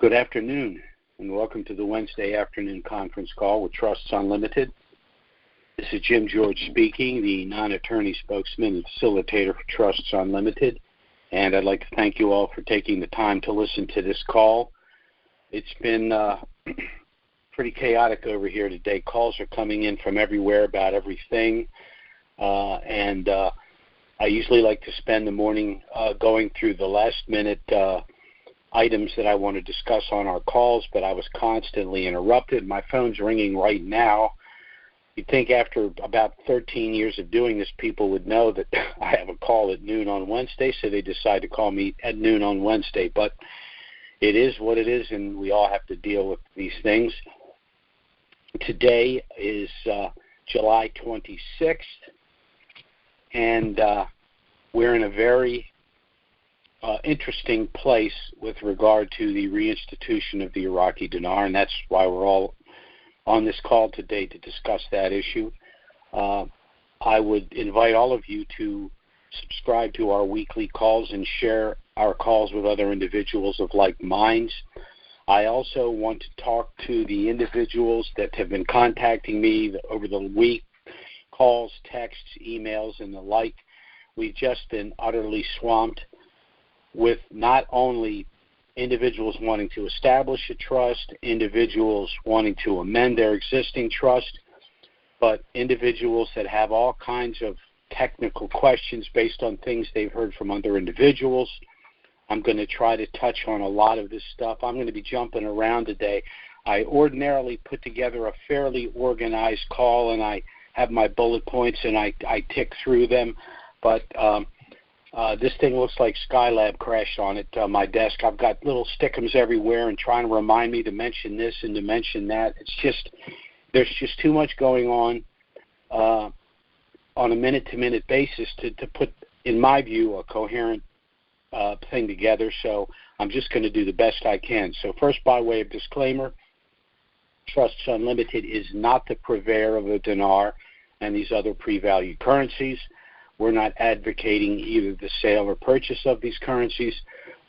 Good afternoon, and welcome to the Wednesday afternoon conference call with Trusts Unlimited. This is Jim George speaking, the non-attorney spokesman and facilitator for Trusts Unlimited, and I'd like to thank you all for taking the time to listen to this call. It's been pretty chaotic over here today. Calls are coming in from everywhere about everything, and I usually like to spend the morning going through the last-minute items that I want to discuss on our calls, but I was constantly interrupted. My phone's ringing right now. You'd think after about 13 years of doing this, people would know that I have a call at noon on Wednesday, so they decide to call me at noon on Wednesday. But it is what it is, and we all have to deal with these things. Today is July 26th, and we're in a very interesting place with regard to the reinstitution of the Iraqi Dinar, and that's why we're all on this call today to discuss that issue. I would invite all of you to subscribe to our weekly calls and share our calls with other individuals of like minds. I also want to talk to the individuals that have been contacting me over the week, calls, texts, emails, and the like. We've just been utterly swamped with not only individuals wanting to establish a trust, individuals wanting to amend their existing trust, but individuals that have all kinds of technical questions based on things they've heard from other individuals. I'm going to try to touch on a lot of this stuff. I'm going to be jumping around today. I ordinarily put together a fairly organized call, and I have my bullet points, and I tick through them, but this thing looks like Skylab crashed on it, my desk. I've got little stickums everywhere and trying to remind me to mention this and to mention that. It's just, there's just too much going on a minute-to-minute basis to put, in my view, a coherent thing together. So I'm just going to do the best I can. So first, by way of disclaimer, Trusts Unlimited is not the purveyor of the dinar and these other pre-valued currencies. We're not advocating either the sale or purchase of these currencies,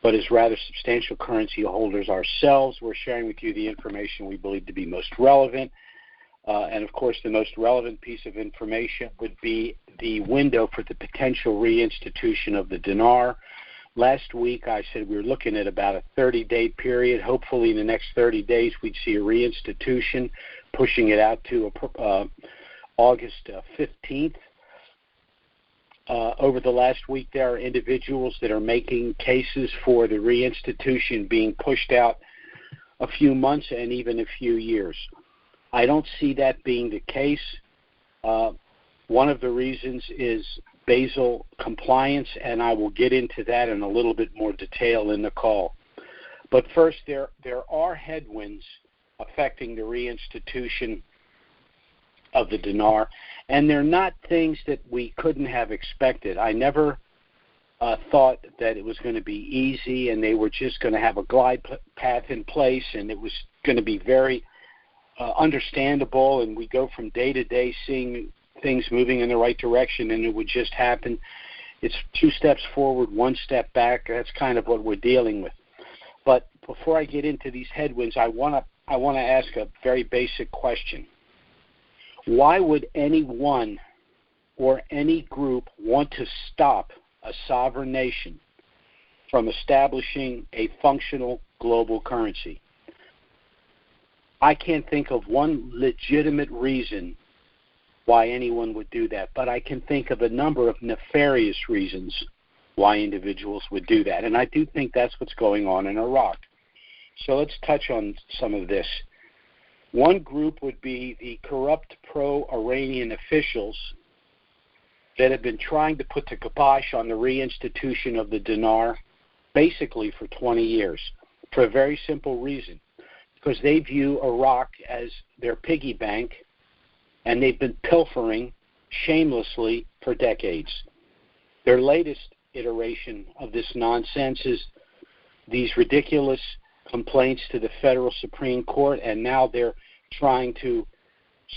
but as rather substantial currency holders ourselves, we're sharing with you the information we believe to be most relevant. And, of course, the most relevant piece of information would be the window for the potential reinstitution of the dinar. Last week, I said we were looking at about a 30-day period. Hopefully, in the next 30 days, we'd see a reinstitution, pushing it out to August 15th. Over the last week, there are individuals that are making cases for the reinstitution being pushed out a few months and even a few years. I don't see that being the case. One of the reasons is Basal compliance, and I will get into that in a little bit more detail in the call. But first, there are headwinds affecting the reinstitution of the dinar, and they're not things that we couldn't have expected. I never thought that it was going to be easy and they were just going to have a glide path in place and it was going to be very understandable, and we go from day to day seeing things moving in the right direction and it would just happen. It's 2 steps forward, 1 step back. That's kind of what we're dealing with. But before I get into these headwinds, I want to ask a very basic question. Why would anyone or any group want to stop a sovereign nation from establishing a functional global currency? I can't think of one legitimate reason why anyone would do that, but I can think of a number of nefarious reasons why individuals would do that, and I do think that's what's going on in Iraq. So let's touch on some of this. One group would be the corrupt pro-Iranian officials that have been trying to put the kibosh on the reinstitution of the dinar basically for 20 years for a very simple reason, because they view Iraq as their piggy bank and they've been pilfering shamelessly for decades. Their latest iteration of this nonsense is these ridiculous complaints to the federal Supreme Court, and now they're trying to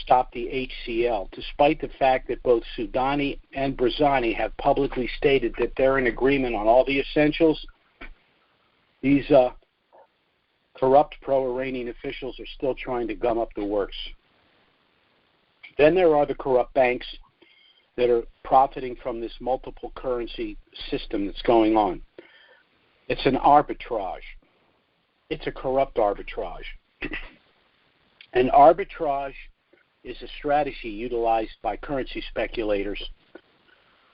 stop the HCL, despite the fact that both Soudani and Barzani have publicly stated that they're in agreement on all the essentials. These corrupt pro-Iranian officials are still trying to gum up the works. Then there are the corrupt banks that are profiting from this multiple currency system that's going on. It's an arbitrage. It's a corrupt arbitrage. And arbitrage is a strategy utilized by currency speculators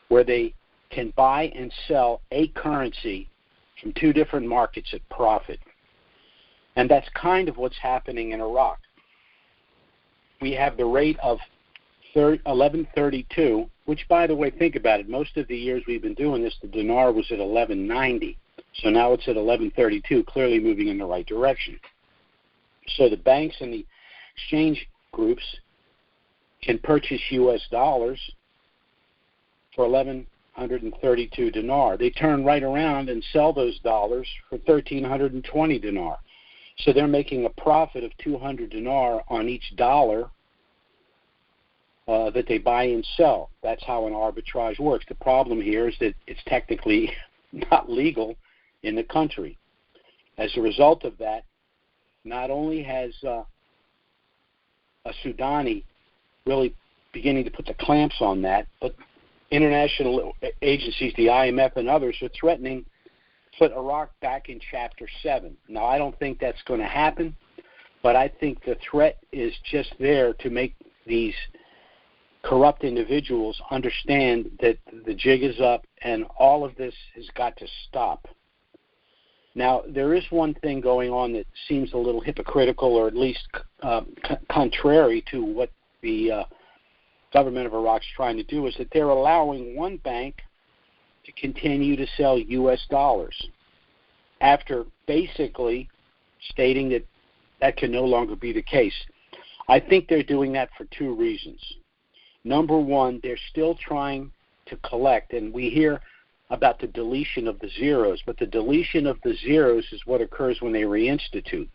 where they can buy and sell a currency from two different markets at profit. And that's kind of what's happening in Iraq. We have the rate of 1132, which, by the way, think about it. Most of the years we've been doing this, the dinar was at 1190. So now it's at 1132, clearly moving in the right direction. So the banks and the exchange groups can purchase U.S. dollars for 1,132 dinar. They turn right around and sell those dollars for 1,320 dinar. So they're making a profit of 200 dinar on each dollar that they buy and sell. That's how an arbitrage works. The problem here is that it's technically not legal in the country. As a result of that, not only has a Sudani really beginning to put the clamps on that, but international agencies, the IMF and others, are threatening to put Iraq back in Chapter 7. Now, I don't think that's going to happen, but I think the threat is just there to make these corrupt individuals understand that the jig is up and all of this has got to stop. Now, there is one thing going on that seems a little hypocritical, or at least contrary to what the government of Iraq is trying to do, is that they're allowing one bank to continue to sell U.S. dollars after basically stating that that can no longer be the case. I think they're doing that for two reasons. Number one, they're still trying to collect, and we hear about the deletion of the zeros, but the deletion of the zeros is what occurs when they reinstitute.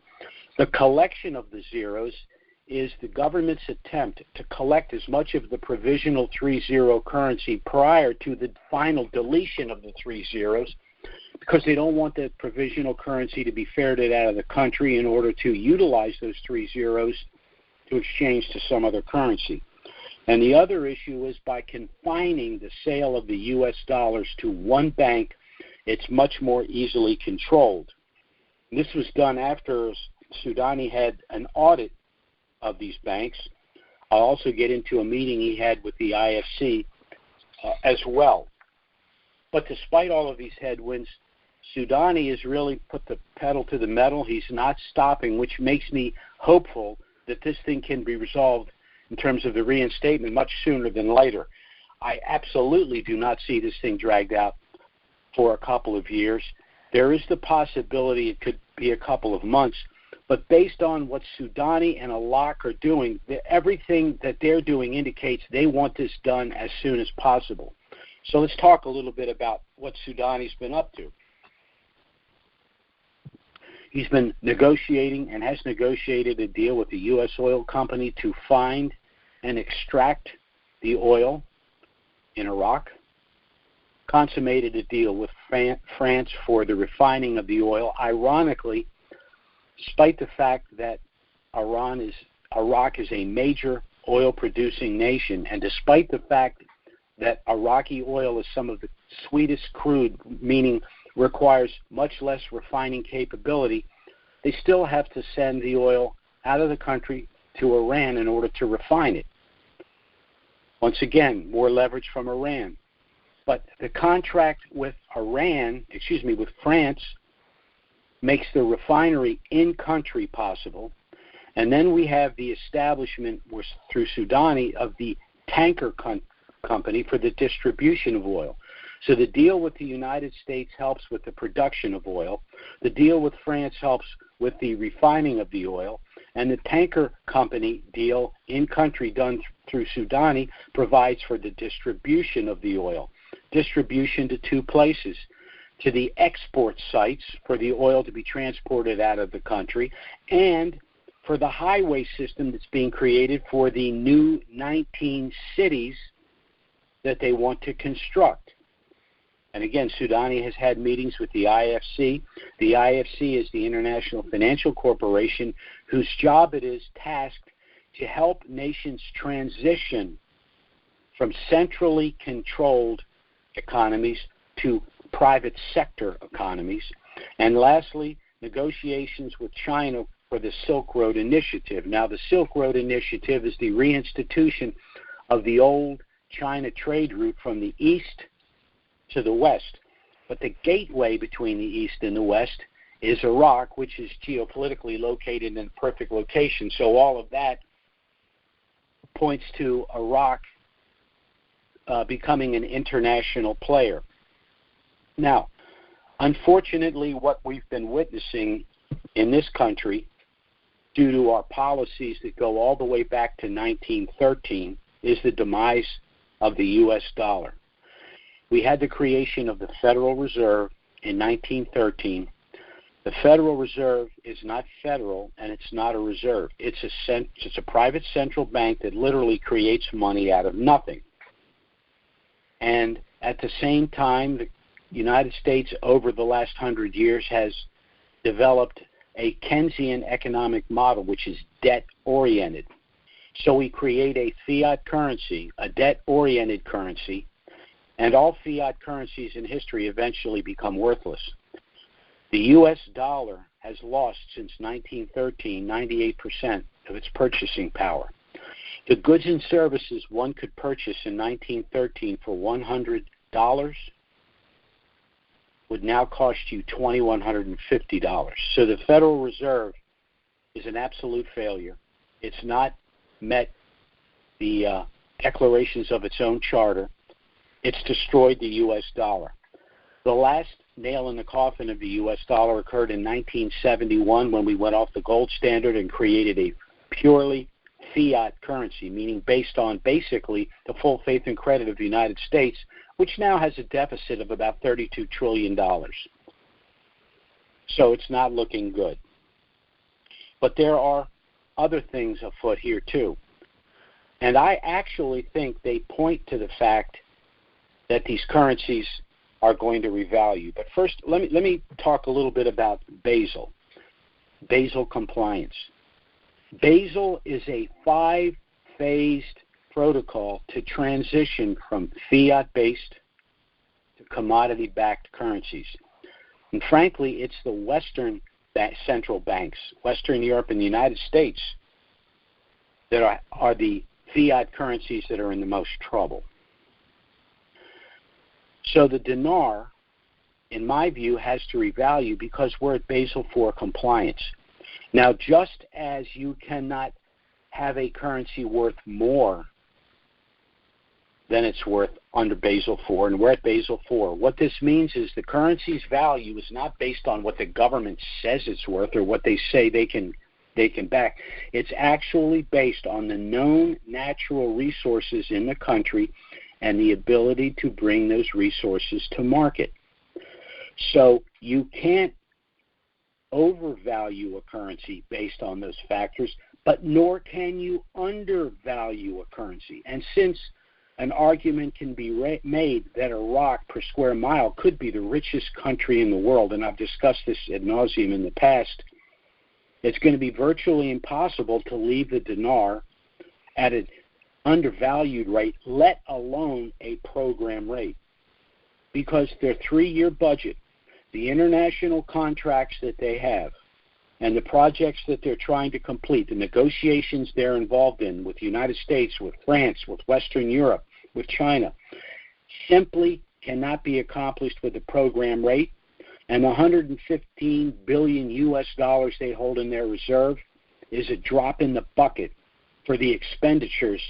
The collection of the zeros is the government's attempt to collect as much of the provisional 3-0 currency prior to the final deletion of the 3 zeros, because they don't want the provisional currency to be ferreted out of the country in order to utilize those 3 zeros to exchange to some other currency. And the other issue is by confining the sale of the U.S. dollars to one bank, it's much more easily controlled. And this was done after Sudani had an audit of these banks. I'll also get into a meeting he had with the IFC as well. But despite all of these headwinds, Sudani has really put the pedal to the metal. He's not stopping, which makes me hopeful that this thing can be resolved in terms of the reinstatement much sooner than later. I absolutely do not see this thing dragged out for a couple of years. There is the possibility it could be a couple of months, but based on what Sudani and Iraq are doing, everything that they're doing indicates they want this done as soon as possible. So let's talk a little bit about what Sudani's been up to. He's been negotiating and has negotiated a deal with the U.S. oil company to find and extract the oil in Iraq, consummated a deal with France for the refining of the oil. Ironically, despite the fact that Iraq is a major oil-producing nation, and despite the fact that Iraqi oil is some of the sweetest crude, meaning requires much less refining capability, they still have to send the oil out of the country to Iran in order to refine it. Once again, more leverage from Iran. But the contract with with France, makes the refinery in-country possible. And then we have the establishment through Sudani of the tanker company for the distribution of oil. So the deal with the United States helps with the production of oil. The deal with France helps with the refining of the oil. And the tanker company deal in-country done through Sudani provides for the distribution of the oil. Distribution to two places, to the export sites for the oil to be transported out of the country, and for the highway system that's being created for the new 19 cities that they want to construct. And again, Soudani has had meetings with the IFC. The IFC is the International Financial Corporation, whose job it is tasked to help nations transition from centrally controlled economies to private sector economies. And lastly, negotiations with China for the Silk Road Initiative. Now, the Silk Road Initiative is the reinstitution of the old China trade route from the east to the west. But the gateway between the east and the west is Iraq, which is geopolitically located in a perfect location. So all of that points to Iraq becoming an international player. Now, unfortunately, what we've been witnessing in this country, due to our policies that go all the way back to 1913, is the demise of the U.S. dollar. We had the creation of the Federal Reserve in 1913. The Federal Reserve is not federal, and it's not a reserve. It's a private central bank that literally creates money out of nothing. And at the same time, the United States, over the last 100 years, has developed a Keynesian economic model, which is debt-oriented. So we create a fiat currency, a debt-oriented currency, and all fiat currencies in history eventually become worthless. The U.S. dollar has lost since 1913 98% of its purchasing power. The goods and services one could purchase in 1913 for $100 would now cost you $2,150. So the Federal Reserve is an absolute failure. It's not met the declarations of its own charter. It's destroyed the U.S. dollar. The last nail in the coffin of the U.S. dollar occurred in 1971 when we went off the gold standard and created a purely fiat currency, meaning based on basically the full faith and credit of the United States, which now has a deficit of about $32 trillion. So it's not looking good. But there are other things afoot here too. And I actually think they point to the fact that these currencies are going to revalue. But first, let me talk a little bit about Basel compliance. Basel is a 5-phased protocol to transition from fiat-based to commodity-backed currencies. And frankly, it's the Western central banks, Western Europe and the United States, that are the fiat currencies that are in the most trouble. So the dinar, in my view, has to revalue because we're at Basel IV compliance. Now, just as you cannot have a currency worth more than it's worth under Basel IV, and we're at Basel IV, what this means is the currency's value is not based on what the government says it's worth or what they say they can back. It's actually based on the known natural resources in the country and the ability to bring those resources to market. So you can't overvalue a currency based on those factors, but nor can you undervalue a currency. And since an argument can be made that Iraq per square mile could be the richest country in the world, and I've discussed this ad nauseum in the past, it's going to be virtually impossible to leave the dinar at an undervalued rate, let alone a program rate, because their 3-year budget, the international contracts that they have, and the projects that they're trying to complete, the negotiations they're involved in with the United States, with France, with Western Europe, with China, simply cannot be accomplished with the program rate. And the $115 billion US they hold in their reserve is a drop in the bucket for the expenditures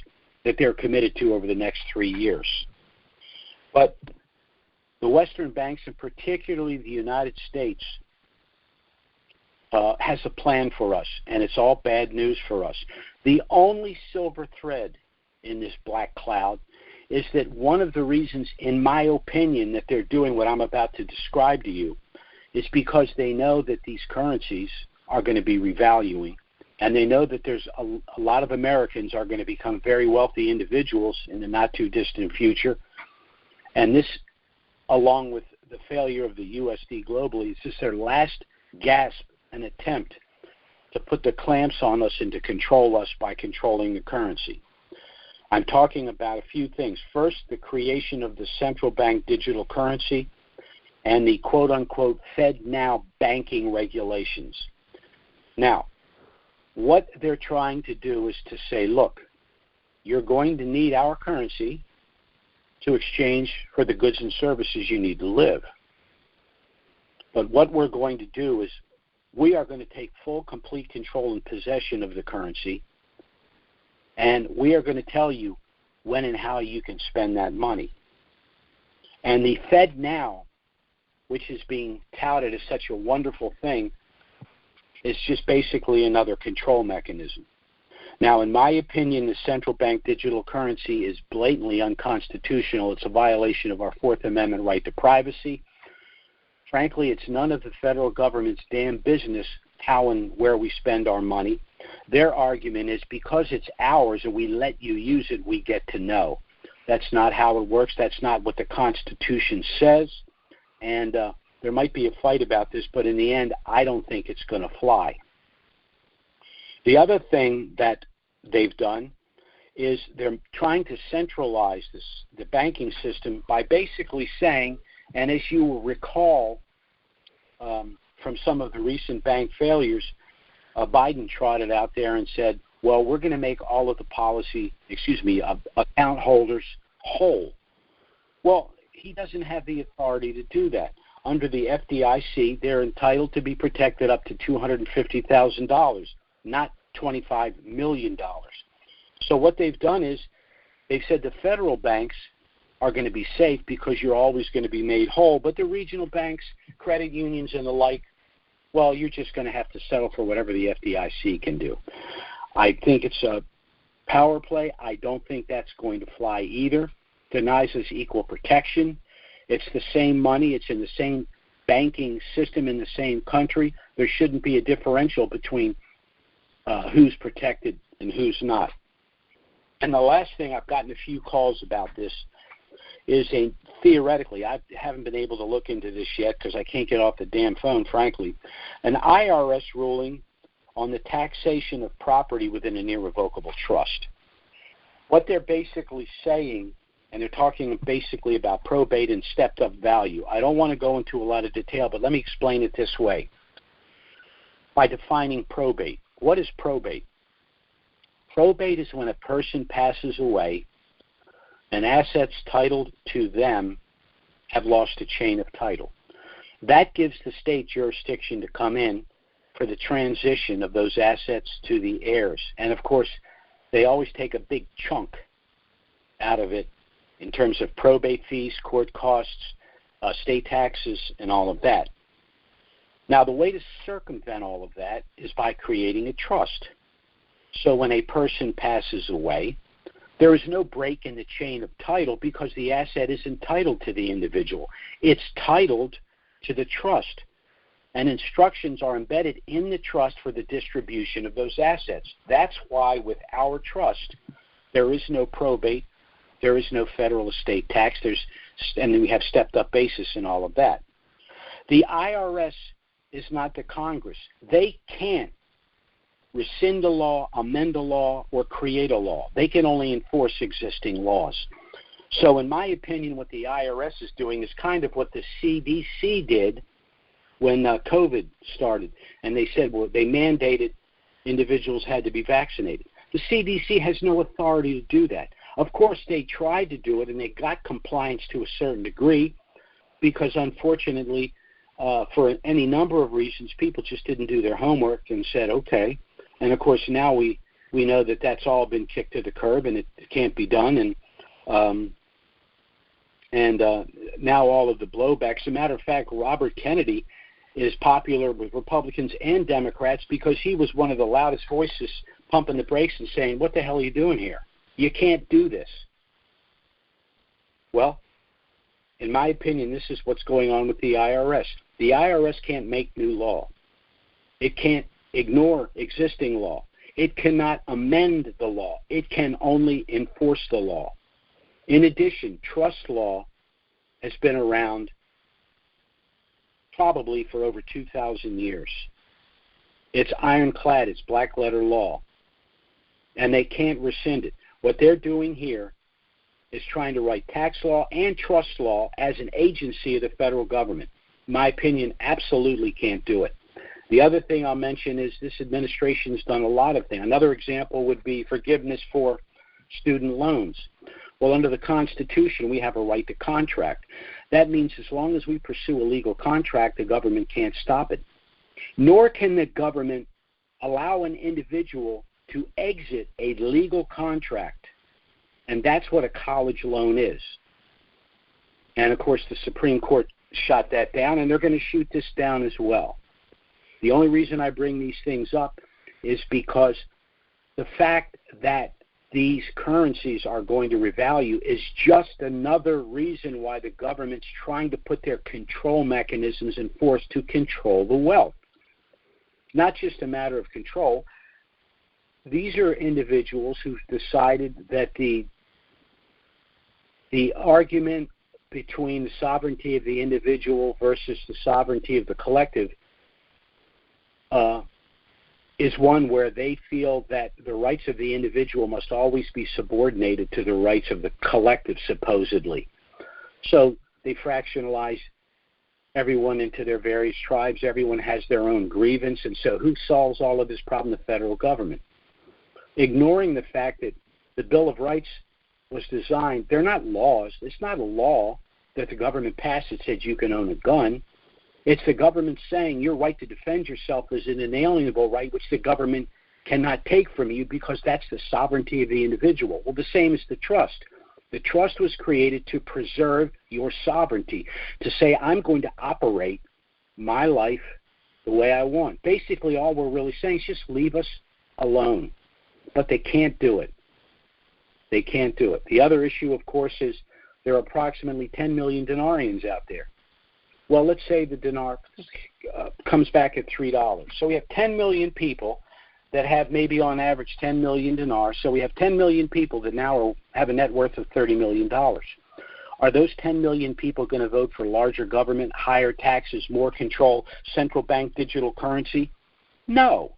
that they're committed to over the next 3 years. But the Western banks, and particularly the United States, has a plan for us, and it's all bad news for us. The only silver thread in this black cloud is that one of the reasons, in my opinion, that they're doing what I'm about to describe to you is because they know that these currencies are going to be revaluing, and they know that there's a lot of Americans are going to become very wealthy individuals in the not-too-distant future, and this along with the failure of the USD globally. It's just their last gasp, an attempt to put the clamps on us and to control us by controlling the currency. I'm talking about a few things. First, the creation of the central bank digital currency and the quote-unquote FedNow banking regulations. Now, what they're trying to do is to say, look, you're going to need our currency to exchange for the goods and services you need to live. But what we're going to do is we are going to take full, complete control and possession of the currency, and we are going to tell you when and how you can spend that money. And the FedNow, which is being touted as such a wonderful thing, is just basically another control mechanism. Now, in my opinion, the central bank digital currency is blatantly unconstitutional. It's a violation of our Fourth Amendment right to privacy. Frankly, it's none of the federal government's damn business how and where we spend our money. Their argument is because it's ours and we let you use it, we get to know. That's not how it works. That's not what the Constitution says. And there might be a fight about this, but in the end, I don't think it's going to fly. The other thing that they've done is they're trying to centralize the banking system by basically saying, and as you will recall from some of the recent bank failures, Biden trotted out there and said, well, we're going to make all of the account holders whole. Well, he doesn't have the authority to do that. Under the FDIC, they're entitled to be protected up to $250,000, not $25 million. So what they've done is they've said the federal banks are going to be safe because you're always going to be made whole, but the regional banks, credit unions, and the like, well, you're just going to have to settle for whatever the FDIC can do. I think it's a power play. I don't think that's going to fly either. Denies us equal protection. It's the same money. It's in the same banking system in the same country. There shouldn't be a differential between who's protected and who's not. And the last thing, I've gotten a few calls about this, is theoretically, I haven't been able to look into this yet because I can't get off the damn phone, frankly, an IRS ruling on the taxation of property within an irrevocable trust. What they're basically saying, and they're talking basically about probate and stepped-up value. I don't want to go into a lot of detail, but let me explain it this way. By defining probate, what is probate? Probate is when a person passes away and assets titled to them have lost a chain of title. That gives the state jurisdiction to come in for the transition of those assets to the heirs. And, of course, they always take a big chunk out of it in terms of probate fees, court costs, state taxes, and all of that. Now, the way to circumvent all of that is by creating a trust. So when a person passes away, there is no break in the chain of title because the asset is entitled to the individual. It's titled to the trust, and instructions are embedded in the trust for the distribution of those assets. That's why with our trust, there is no probate, there is no federal estate tax, and then we have stepped-up basis and all of that. The IRS is not the Congress. They can't rescind a law, amend a law, or create a law. They can only enforce existing laws. So in my opinion, what the IRS is doing is kind of what the CDC did when COVID started. And they said, well, they mandated individuals had to be vaccinated. The CDC has no authority to do that. Of course, they tried to do it, and they got compliance to a certain degree because, unfortunately, for any number of reasons, people just didn't do their homework and said, okay. And, of course, now we know that that's all been kicked to the curb and it can't be done. And now all of the blowbacks. As a matter of fact, Robert Kennedy is popular with Republicans and Democrats because he was one of the loudest voices pumping the brakes and saying, what the hell are you doing here? You can't do this. Well, in my opinion, this is what's going on with the IRS. The IRS can't make new law. It can't ignore existing law. It cannot amend the law. It can only enforce the law. In addition, trust law has been around probably for over 2,000 years. It's ironclad. It's black letter law. And they can't rescind it. What they're doing here is trying to write tax law and trust law as an agency of the federal government. In my opinion, absolutely can't do it. The other thing I'll mention is this administration has done a lot of things. Another example would be forgiveness for student loans. Well, under the Constitution, we have a right to contract. That means as long as we pursue a legal contract, the government can't stop it. Nor can the government allow an individual to exit a legal contract. And that's what a college loan is. And, of course, the Supreme Court shot that down, and they're going to shoot this down as well. The only reason I bring these things up is because the fact that these currencies are going to revalue is just another reason why the government's trying to put their control mechanisms in force to control the wealth. Not just a matter of control. These are individuals who've decided that the argument between the sovereignty of the individual versus the sovereignty of the collective is one where they feel that the rights of the individual must always be subordinated to the rights of the collective, supposedly. So they fractionalize everyone into their various tribes. Everyone has their own grievance. And so who solves all of this problem? The federal government. Ignoring the fact that the Bill of Rights was designed, they're not laws. It's not a law that the government passed that said you can own a gun. It's the government saying your right to defend yourself is an inalienable right which the government cannot take from you because that's the sovereignty of the individual. Well, the same as the trust. The trust was created to preserve your sovereignty, to say I'm going to operate my life the way I want. Basically, all we're really saying is just leave us alone. But they can't do it. They can't do it. The other issue, of course, is there are approximately 10 million dinarians out there. Well, let's say the dinar comes back at $3. So we have 10 million people that have maybe on average 10 million dinars. So we have 10 million people that now have a net worth of $30 million. Are those 10 million people going to vote for larger government, higher taxes, more control, central bank digital currency? No.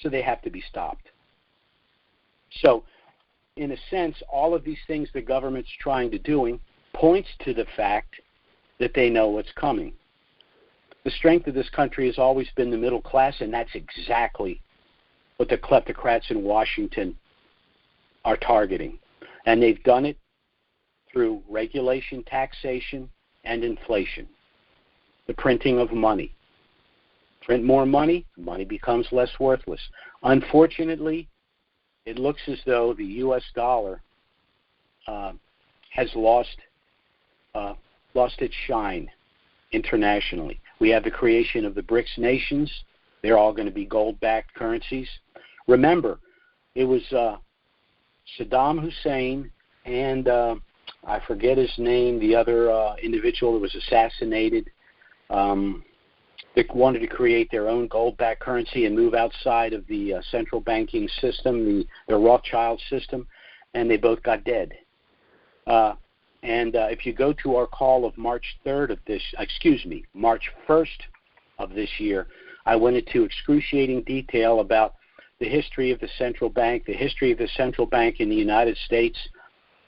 So they have to be stopped. So, in a sense, all of these things the government's trying to do points to the fact that they know what's coming. The strength of this country has always been the middle class, and that's exactly what the kleptocrats in Washington are targeting. And they've done it through regulation, taxation, and inflation. The printing of money. Print more money, money becomes less worthless. Unfortunately, it looks as though the U.S. dollar has lost its shine internationally. We have the creation of the BRICS nations. They're all going to be gold-backed currencies. Remember, it was Saddam Hussein and I forget his name, the other individual that was assassinated. They wanted to create their own gold-backed currency and move outside of the central banking system, the Rothschild system, and they both got dead. And if you go to our call of March 1st of this year, I went into excruciating detail about the history of the central bank, the history of the central bank in the United States,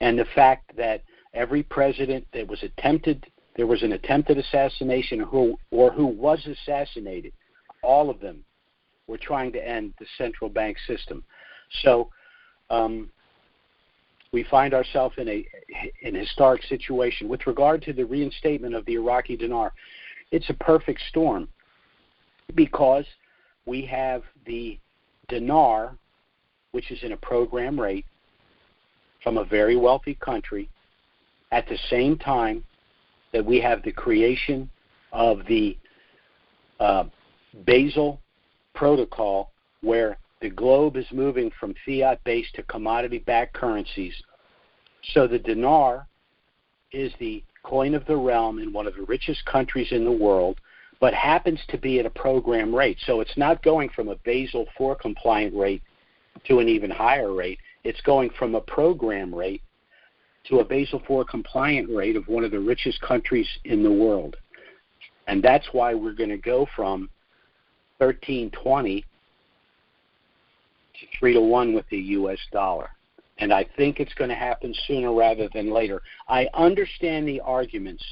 and the fact that every president that was there was an attempted assassination or who was assassinated, all of them were trying to end the central bank system. So we find ourselves in an historic situation. With regard to the reinstatement of the Iraqi dinar, it's a perfect storm because we have the dinar, which is in a program rate from a very wealthy country, at the same time that we have the creation of the Basal protocol, where the globe is moving from fiat-based to commodity-backed currencies. So the dinar is the coin of the realm in one of the richest countries in the world, but happens to be at a program rate. So it's not going from a Basel IV compliant rate to an even higher rate. It's going from a program rate to a Basel IV compliant rate of one of the richest countries in the world. And that's why we're going to go from 13.20 to 3-to-1 with the U.S. dollar. And I think it's going to happen sooner rather than later. I understand the arguments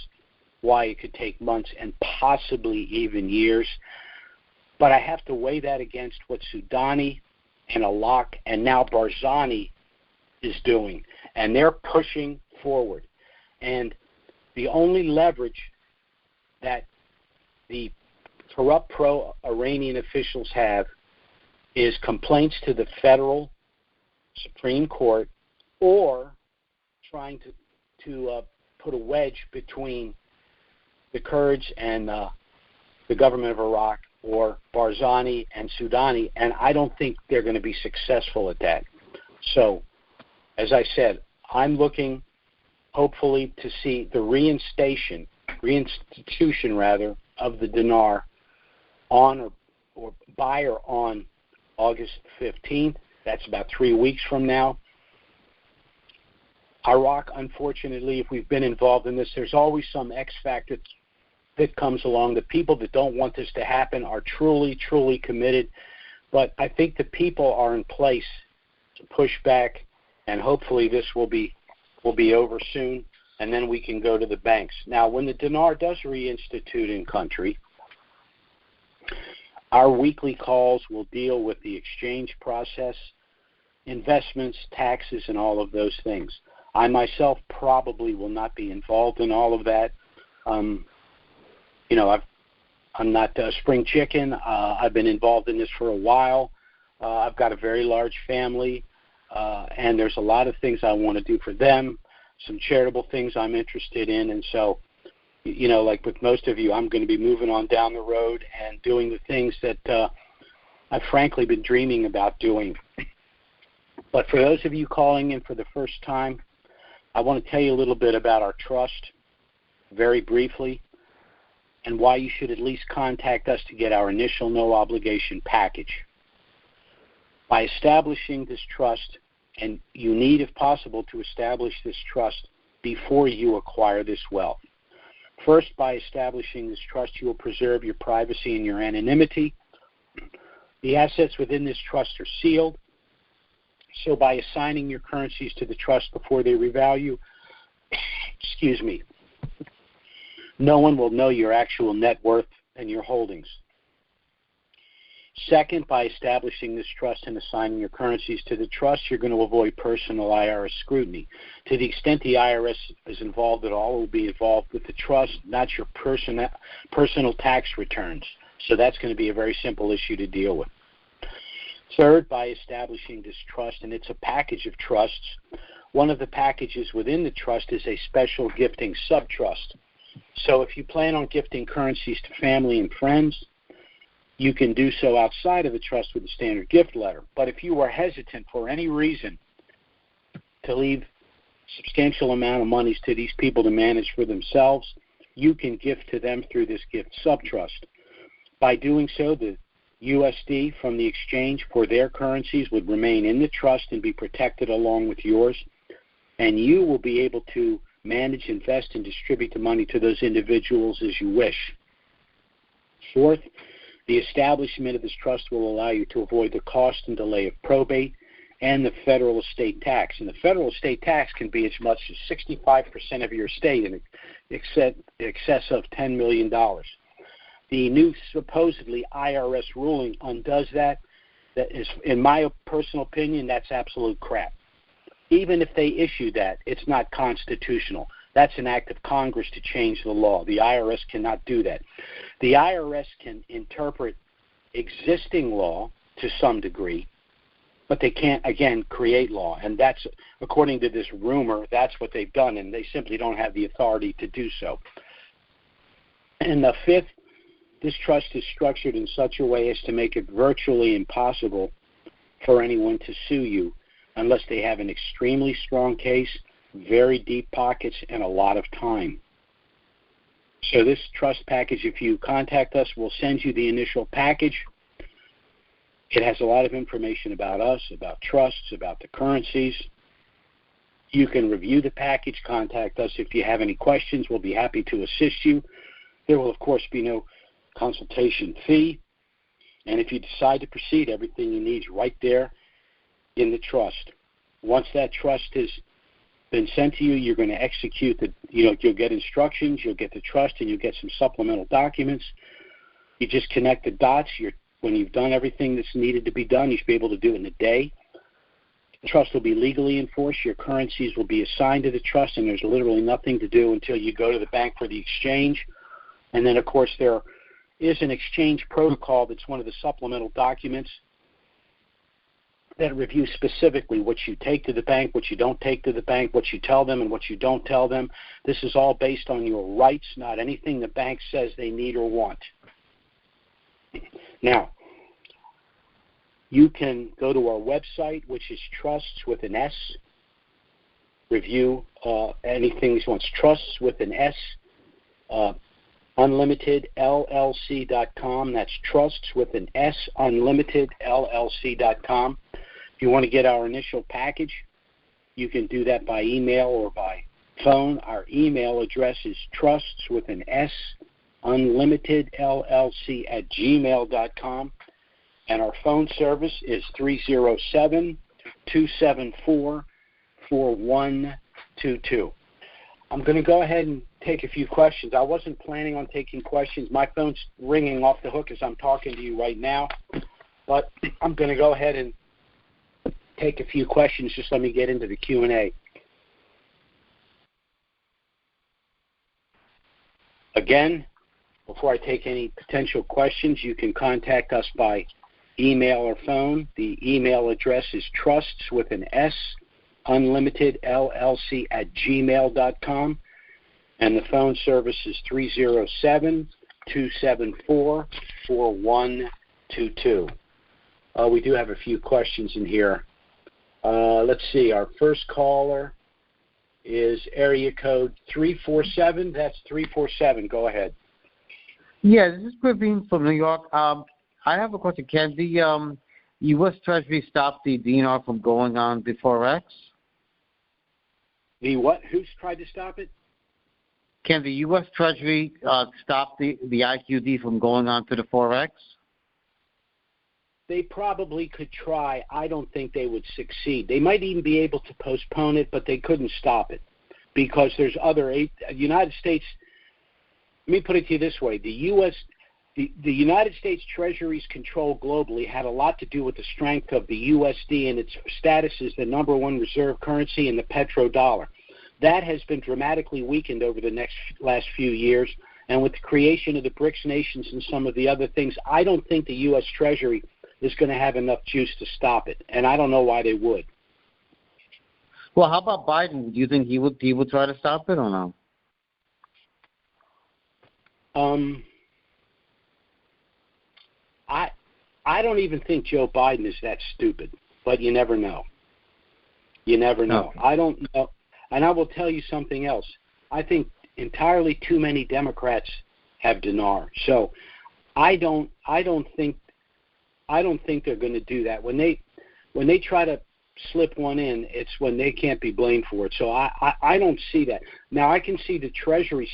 why it could take months and possibly even years, but I have to weigh that against what Soudani and Alak and now Barzani is doing. And they're pushing forward. And the only leverage that the corrupt pro-Iranian officials have is complaints to the federal Supreme Court or trying to put a wedge between the Kurds and the government of Iraq or Barzani and Soudani, and I don't think they're going to be successful at that. So, as I said, I'm looking, hopefully, to see the reinstitution of the dinar on or by or on August 15th. That's about 3 weeks from now. Iraq, unfortunately, if we've been involved in this, there's always some X factor that comes along. The people that don't want this to happen are truly, truly committed. But I think the people are in place to push back, and hopefully this will be over soon, and then we can go to the banks. Now, when the dinar does reinstitute in country, our weekly calls will deal with the exchange process, investments, taxes, and all of those things. I myself probably will not be involved in all of that. I'm not a spring chicken. I've been involved in this for a while. I've got a very large family, and there's a lot of things I want to do for them, some charitable things I'm interested in. And so, like with most of you, I'm going to be moving on down the road and doing the things that I've frankly been dreaming about doing. But for those of you calling in for the first time, I want to tell you a little bit about our trust, very briefly, and why you should at least contact us to get our initial no-obligation package. By establishing this trust, and you need, if possible, to establish this trust before you acquire this wealth. First, by establishing this trust, you will preserve your privacy and your anonymity. The assets within this trust are sealed. So by assigning your currencies to the trust before they revalue, no one will know your actual net worth and your holdings. Second, by establishing this trust and assigning your currencies to the trust, you're going to avoid personal IRS scrutiny. To the extent the IRS is involved at all, it will be involved with the trust, not your personal tax returns. So that's going to be a very simple issue to deal with. Third, by establishing this trust, and it's a package of trusts, one of the packages within the trust is a special gifting subtrust. So if you plan on gifting currencies to family and friends, you can do so outside of the trust with a standard gift letter. But if you are hesitant for any reason to leave substantial amount of monies to these people to manage for themselves, you can gift to them through this gift subtrust. By doing so, the USD from the exchange for their currencies would remain in the trust and be protected along with yours, and you will be able to manage, invest, and distribute the money to those individuals as you wish. Fourth, the establishment of this trust will allow you to avoid the cost and delay of probate and the federal estate tax. And the federal estate tax can be as much as 65% of your estate in excess of $10 million. The new supposedly IRS ruling undoes that. That is, in my personal opinion, that's absolute crap. Even if they issue that, it's not constitutional. That's an act of Congress to change the law. The IRS cannot do that. The IRS can interpret existing law to some degree, but they can't, again, create law. And that's, according to this rumor, that's what they've done, and they simply don't have the authority to do so. And the fifth, this trust is structured in such a way as to make it virtually impossible for anyone to sue you unless they have an extremely strong case, very deep pockets, and a lot of time. So this trust package, if you contact us, we'll send you the initial package. It has a lot of information about us, about trusts, about the currencies. You can review the package, contact us if you have any questions. We'll be happy to assist you. There will, of course, be no consultation fee. And if you decide to proceed, everything you need is right there in the trust. Once that trust has been sent to you, you're going to execute you'll get instructions, you'll get the trust, and you'll get some supplemental documents. You just connect the dots. When you've done everything that's needed to be done, you should be able to do it in a day. The trust will be legally enforced. Your currencies will be assigned to the trust, and there's literally nothing to do until you go to the bank for the exchange. And then, of course, there is an exchange protocol that's one of the supplemental documents that reviews specifically what you take to the bank, what you don't take to the bank, what you tell them and what you don't tell them. This is all based on your rights, not anything the bank says they need or want. Now, you can go to our website, which is trusts with an S. Review anything that wants trusts with an S. UnlimitedLLC.com. That's trusts with an S. UnlimitedLLC.com. If you want to get our initial package, you can do that by email or by phone. Our email address is trusts with an S. UnlimitedLLC@gmail.com. And our phone service is 307-274-4122. I'm going to go ahead and take a few questions. I wasn't planning on taking questions. My phone's ringing off the hook as I'm talking to you right now. But I'm going to go ahead and take a few questions. Just let me get into the Q&A. Again, before I take any potential questions, you can contact us by email or phone. The email address is trusts with an S, unlimitedllc@gmail.com. And the phone service is 307-274-4122. We do have a few questions in here. Let's see. Our first caller is area code 347. That's 347. Go ahead. Yeah, this is Praveen from New York. I have a question. Can the U.S. Treasury stop the dinar from going on the Forex? The what? Who's tried to stop it? Can the U.S. Treasury stop the IQD from going on to the Forex? They probably could try. I don't think they would succeed. They might even be able to postpone it, but they couldn't stop it because there's United States. Let me put it to you this way. The United States Treasury's control globally had a lot to do with the strength of the USD and its status as the number one reserve currency in the petrodollar. That has been dramatically weakened over the last few years, and with the creation of the BRICS nations and some of the other things, I don't think the U.S. Treasury is going to have enough juice to stop it, and I don't know why they would. Well, how about Biden? Do you think he would try to stop it or no? I don't even think Joe Biden is that stupid, but you never know. You never know. Okay. I don't know, and I will tell you something else. I think entirely too many Democrats have dinar, so I don't think they're going to do that. When they try to slip one in, it's when they can't be blamed for it. So I don't see that. Now I can see the Treasury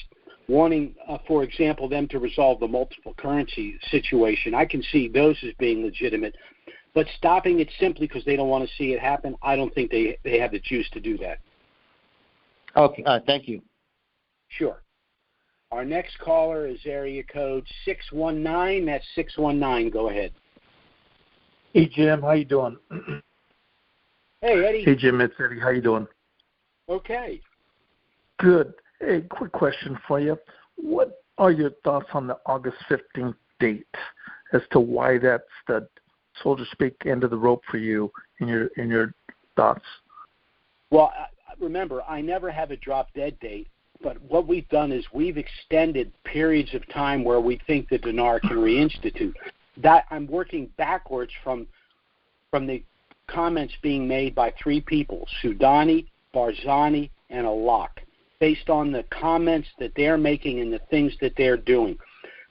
wanting, for example, them to resolve the multiple currency situation. I can see those as being legitimate. But stopping it simply because they don't want to see it happen, I don't think they have the juice to do that. Okay, thank you. Sure. Our next caller is area code 619. That's 619. Go ahead. Hey, Jim. How you doing? Hey, Eddie. Hey, Jim. It's Eddie. How you doing? Okay. Good. Hey, quick question for you. What are your thoughts on the August 15th date as to why that's the, so to speak, end of the rope for you in your thoughts? Well, remember, I never have a drop-dead date, but what we've done is we've extended periods of time where we think the dinar can reinstitute. That I'm working backwards from the comments being made by three people, Soudani, Barzani, and Alak, based on the comments that they're making and the things that they're doing.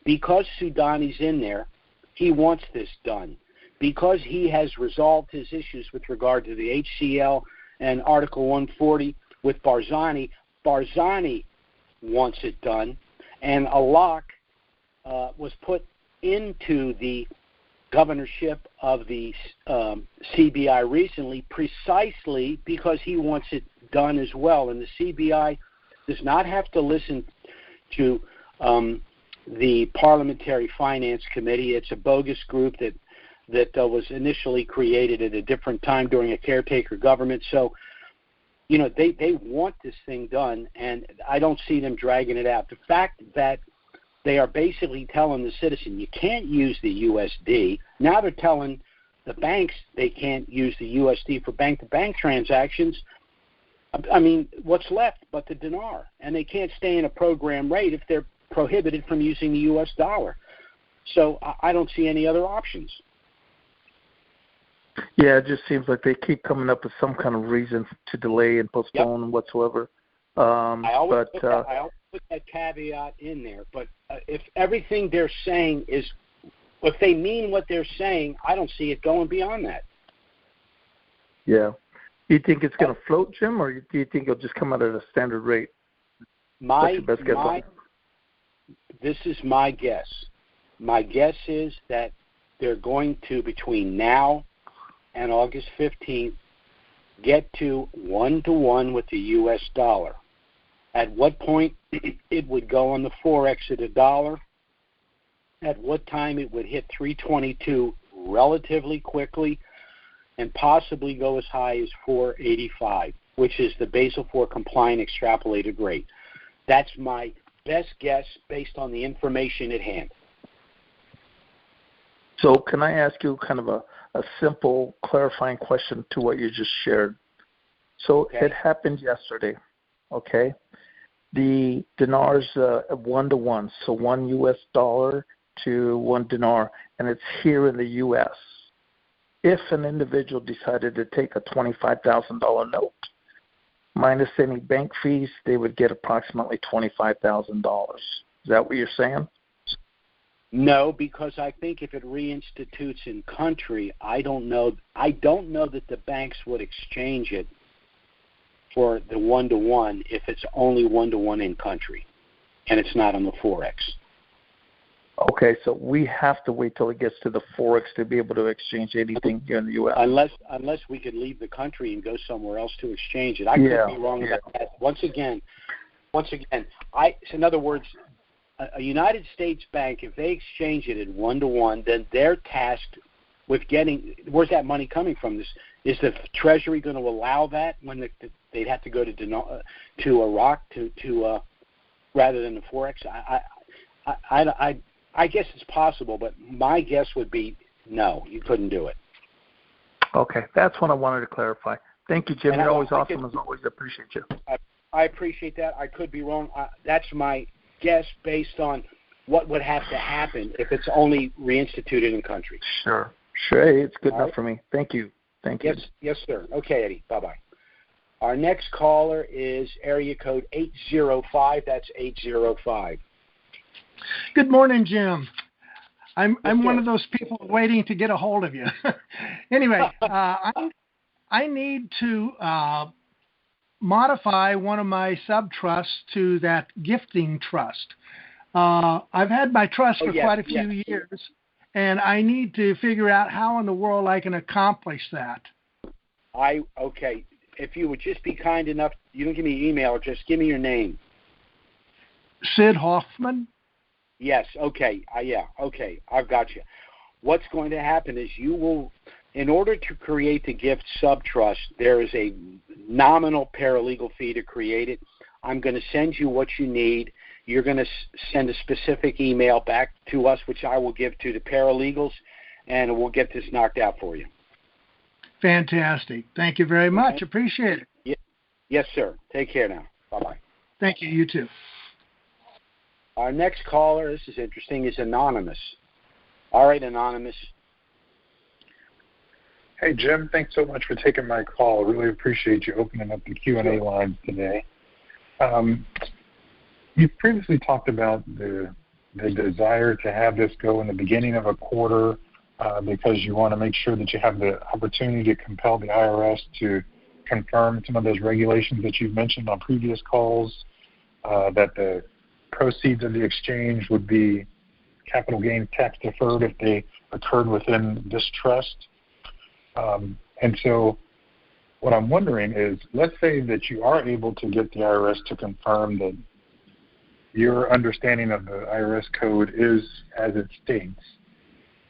Because Soudani's in there, he wants this done. Because he has resolved his issues with regard to the HCL and Article 140 with Barzani. Barzani wants it done, and a lock was put into the governorship of the CBI recently precisely because he wants it done as well. And the CBI does not have to listen to the Parliamentary Finance Committee. It's a bogus group that was initially created at a different time during a caretaker government. So, they want this thing done, and I don't see them dragging it out. The fact that they are basically telling the citizen you can't use the USD. Now they're telling the banks they can't use the USD for bank-to-bank transactions. I mean, what's left but the dinar? And they can't stay in a program rate if they're prohibited from using the U.S. dollar. So I don't see any other options. Yeah, it just seems like they keep coming up with some kind of reason to delay and postpone whatsoever. I always put that caveat in there. But if everything they're saying is, if they mean what they're saying, I don't see it going beyond that. Yeah. Do you think it's going to float, Jim, or do you think it'll just come out at a standard rate? This is my guess. My guess is that they're going to, between now and August 15th, get to 1-to-1 with the U.S. dollar. At what point it would go on the Forex at $1, at what time it would hit 322 relatively quickly, and possibly go as high as 485, which is the Basal IV compliant extrapolated rate. That's my best guess based on the information at hand. So can I ask you kind of a simple clarifying question to what you just shared? So It happened yesterday, okay? The dinar's 1-to-1, so 1 U.S. dollar to 1 dinar, and it's here in the U.S. If an individual decided to take a $25,000 note, minus any bank fees, they would get approximately $25,000. Is that what you're saying? No, because I think if it reinstitutes in country, I don't know that the banks would exchange it for the 1-to-1 if it's only 1-to-1 in country, and it's not on the Forex. Okay, so we have to wait till it gets to the Forex to be able to exchange anything here in the U.S. Unless we could leave the country and go somewhere else to exchange it. I could be wrong about that. Once again, in other words, a United States bank, if they exchange it at 1-to-1, then they're tasked with getting, where's that money coming from? Is the Treasury going to allow that when they'd have to go to Iraq to rather than the Forex? I guess it's possible, but my guess would be no, you couldn't do it. Okay, that's what I wanted to clarify. Thank you, Jim. You're always awesome as always. I appreciate you. I appreciate that. I could be wrong. That's my guess based on what would have to happen if it's only reinstituted in country. Sure. Hey, it's good enough for me. Thank you. Yes, sir. Okay, Eddie. Bye-bye. Our next caller is area code 805. That's 805. Good morning, Jim. I'm one of those people waiting to get a hold of you. Anyway, I need to modify one of my sub-trusts to that gifting trust. I've had my trust for quite a few years, and I need to figure out how in the world I can accomplish that. Okay. If you would just be kind enough, you don't give me your email, just give me your name. Sid Hoffman. Yes, okay. Okay, I've got you. What's going to happen is you will, in order to create the gift subtrust, there is a nominal paralegal fee to create it. I'm going to send you what you need. You're going to send a specific email back to us, which I will give to the paralegals, and we'll get this knocked out for you. Fantastic. Thank you very much. Appreciate it. Yes, sir. Take care now. Bye-bye. Thank you. You too. Our next caller, this is interesting, is Anonymous. All right, Anonymous. Hey, Jim. Thanks so much for taking my call. I really appreciate you opening up the Q&A lines today. You've previously talked about the desire to have this go in the beginning of a quarter because you want to make sure that you have the opportunity to compel the IRS to confirm some of those regulations that you've mentioned on previous calls, that the proceeds of the exchange would be capital gains tax deferred if they occurred within this trust. And so what I'm wondering is, let's say that you are able to get the IRS to confirm that your understanding of the IRS code is as it states.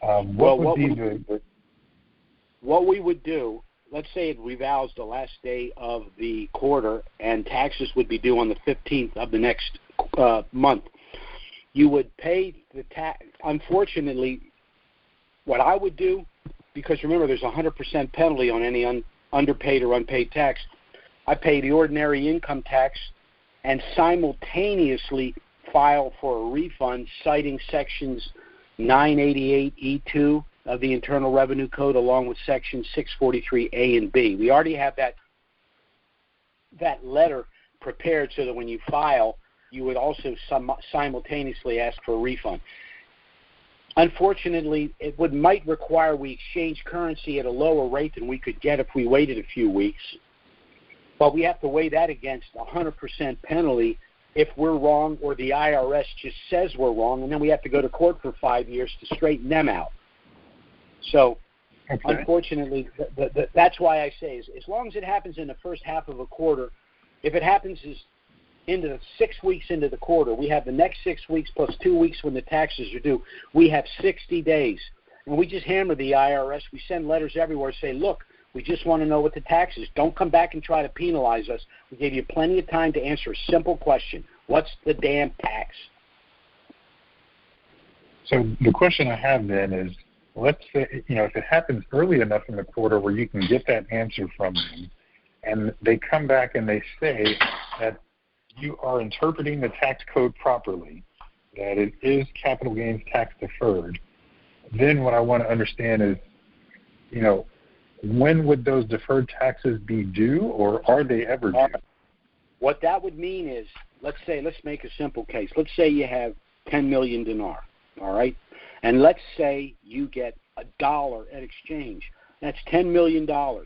What we would do, let's say it revows the last day of the quarter and taxes would be due on the 15th of the next month. You would pay the tax. Unfortunately, what I would do, because remember there's a 100% penalty on any underpaid or unpaid tax, I pay the ordinary income tax and simultaneously file for a refund citing sections 988E2 of the Internal Revenue Code along with sections 643A and B. We already have that letter prepared so that when you file, you would also simultaneously ask for a refund. Unfortunately, it might require we exchange currency at a lower rate than we could get if we waited a few weeks. But we have to weigh that against a 100% penalty if we're wrong or the IRS just says we're wrong, and then we have to go to court for 5 years to straighten them out. So, Unfortunately, that's why I say, as long as it happens in the first half of a quarter, if it happens into the 6 weeks into the quarter, we have the next 6 weeks plus 2 weeks when the taxes are due. We have 60 days. And we just hammer the IRS. We send letters everywhere saying, look, we just want to know what the tax is. Don't come back and try to penalize us. We gave you plenty of time to answer a simple question. What's the damn tax? So the question I have then is, let's say, if it happens early enough in the quarter where you can get that answer from them, and they come back and they say that you are interpreting the tax code properly, that it is capital gains tax deferred, then what I want to understand is, when would those deferred taxes be due, or are they ever due? What that would mean is, let's make a simple case. Let's say you have 10 million dinar, all right? And let's say you get $1 at exchange. That's $10 million, all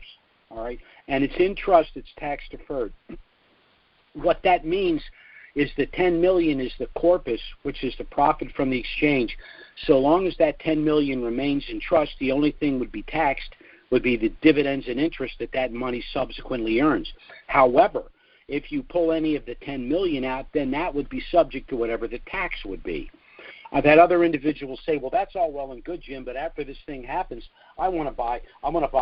right? And it's in trust, it's tax deferred. What that means is the 10 million is the corpus, which is the profit from the exchange. So long as that 10 million remains in trust, the only thing would be taxed would be the dividends and interest that money subsequently earns. However, if you pull any of the 10 million out, then that would be subject to whatever the tax would be. I've had other individuals say, well, that's all well and good, Jim, but after this thing happens, I want to buy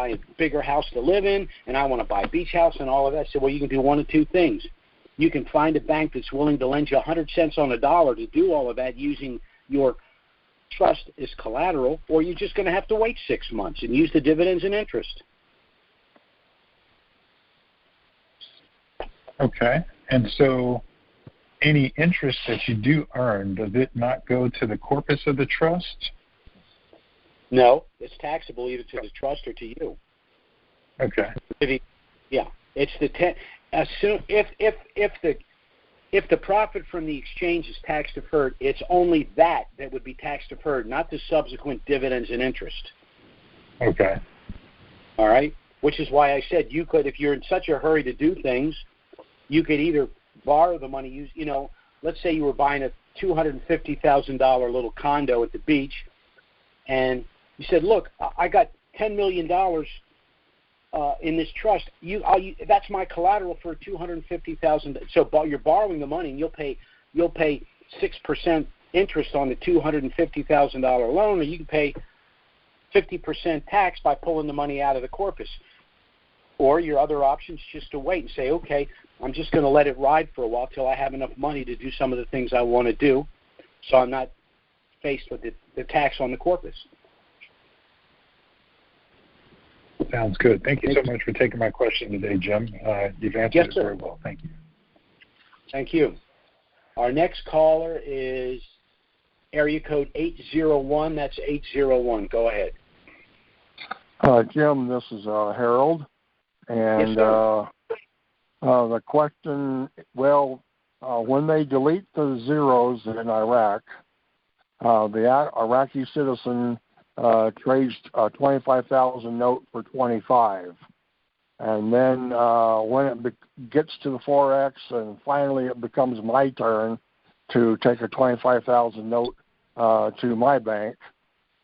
a bigger house to live in, and I want to buy a beach house and all of that. So, well, you can do one of two things. You can find a bank that's willing to lend you 100 cents on a dollar to do all of that using your trust as collateral, or you're just going to have to wait 6 months and use the dividends and interest. Okay. And so any interest that you do earn, does it not go to the corpus of the trust? No, it's taxable either to the trust or to you. Okay. Yeah, it's the if the profit from the exchange is tax deferred, it's only that would be tax deferred, not the subsequent dividends and interest. Okay. All right. Which is why I said you could, if you're in such a hurry to do things, you could either borrow the money. Let's say you were buying a $250,000 little condo at the beach, and you said, "Look, I got $10 million in this trust. That's my collateral for $250,000. So you're borrowing the money, and you'll pay 6% interest on the $250,000 loan, or you can pay 50% tax by pulling the money out of the corpus. Or your other option is just to wait and say, okay, I'm just going to let it ride for a while till I have enough money to do some of the things I want to do, so I'm not faced with the tax on the corpus." Sounds good. Thank you so much for taking my question today, Jim. You've answered it very well. Thank you. Thank you. Our next caller is area code 801. That's 801. Go ahead. Jim, this is Harold. And yes, the question, when they delete the zeros in Iraq, the Iraqi citizen trades a 25,000 note for 25. and then when it gets to the Forex, and finally it becomes my turn to take a 25,000 note to my bank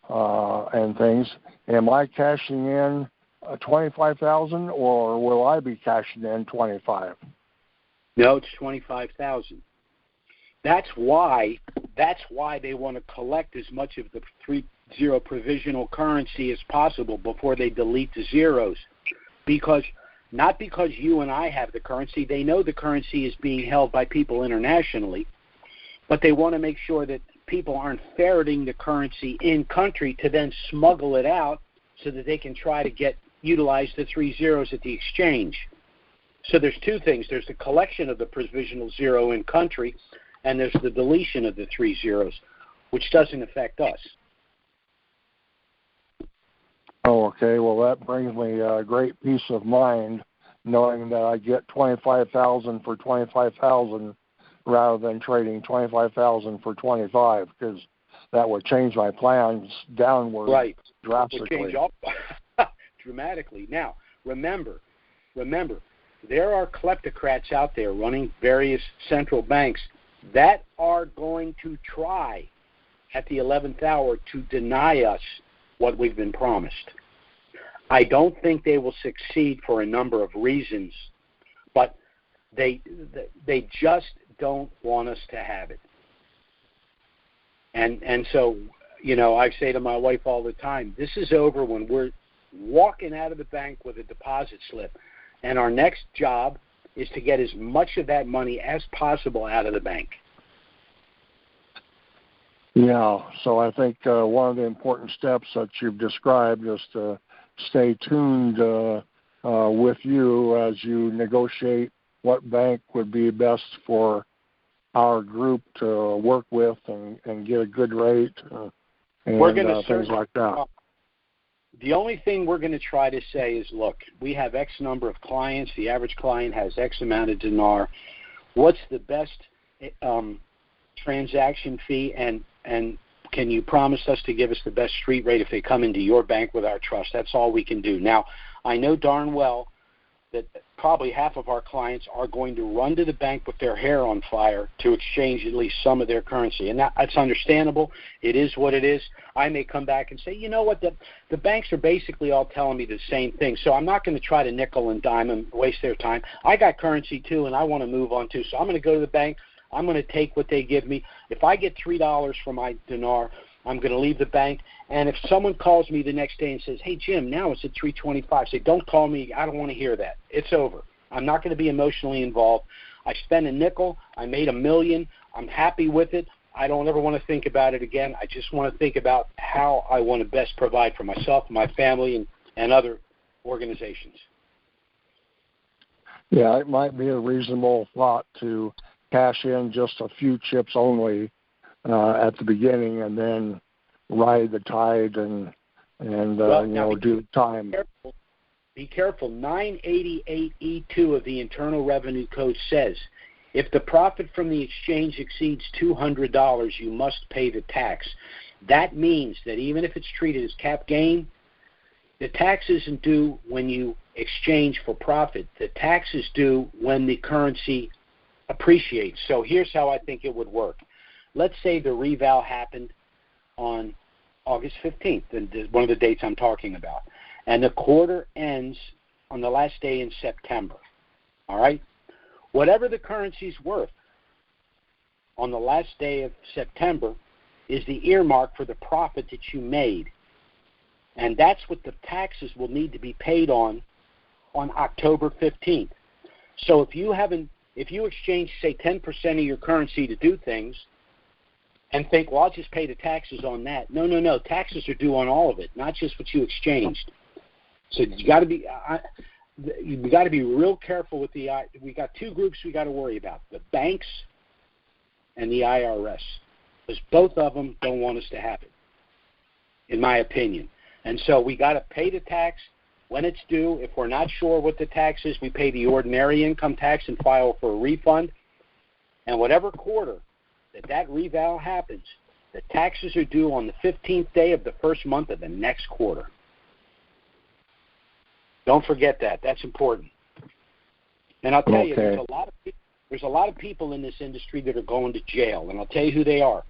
and things. Am I cashing in 25,000, or will I be cashing in 25? No, it's 25,000. That's why they want to collect as much of the 3-0 provisional currency as possible before they delete the zeros. Not because you and I have the currency. They know the currency is being held by people internationally, but they want to make sure that people aren't ferreting the currency in country to then smuggle it out so that they can try to utilize the 3 zeros at the exchange. So there's two things. There's the collection of the provisional zero in country, and there's the deletion of the 3 zeros, which doesn't affect us. Oh, okay. Well, that brings me a great peace of mind, knowing that I get 25,000 for 25,000 rather than trading 25,000 for 25, because that would change my plans downward drastically. Would change all dramatically. Now, remember, there are kleptocrats out there running various central banks that are going to try at the 11th hour to deny us what we've been promised. I don't think they will succeed for a number of reasons, but they just don't want us to have it. And so, I say to my wife all the time, this is over when we're walking out of the bank with a deposit slip, and our next job is to get as much of that money as possible out of the bank. Yeah, so I think one of the important steps that you've described is to stay tuned with you as you negotiate what bank would be best for our group to work with and get a good rate and things like that. The only thing we're going to try to say is, look, we have X number of clients. The average client has X amount of dinar. What's the best transaction fee, and can you promise us to give us the best street rate if they come into your bank with our trust? That's all we can do. Now, I know darn well that probably half of our clients are going to run to the bank with their hair on fire to exchange at least some of their currency. And that's understandable. It is what it is. I may come back and say, you know what, the banks are basically all telling me the same thing, so I'm not going to try to nickel and dime and waste their time. I got currency too, and I want to move on too, so I'm going to go to the bank. I'm going to take what they give me. If I get $3 for my dinar, I'm going to leave the bank. And if someone calls me the next day and says, hey, Jim, now it's at $3.25, say, don't call me. I don't want to hear that. It's over. I'm not going to be emotionally involved. I spent a nickel. I made $1 million. I'm happy with it. I don't ever want to think about it again. I just want to think about how I want to best provide for myself, my family, and other organizations. Yeah, it might be a reasonable thought to cash in just a few chips only at the beginning, and then ride the tide and do the time. Be careful. 988E2 of the Internal Revenue Code says, if the profit from the exchange exceeds $200, you must pay the tax. That means that even if it's treated as cap gain, the tax isn't due when you exchange for profit. The tax is due when the currency appreciates. So here's how I think it would work. Let's say the reval happened on August 15th, one of the dates I'm talking about, and the quarter ends on the last day in September. All right? Whatever the currency's worth on the last day of September is the earmark for the profit that you made. And that's what the taxes will need to be paid on October 15th. So if you exchange, say, 10% of your currency to do things and think, well, I'll just pay the taxes on that. No. Taxes are due on all of it, not just what you exchanged. So you got to be real careful with we got two groups we got to worry about, the banks and the IRS, because both of them don't want us to have it, in my opinion. And so we got to pay the tax when it's due. If we're not sure what the tax is, we pay the ordinary income tax and file for a refund. And whatever quarter that reval happens, the taxes are due on the 15th day of the first month of the next quarter. Don't forget that. That's important. And I'll tell you, there's a lot of people in this industry that are going to jail, and I'll tell you who they are.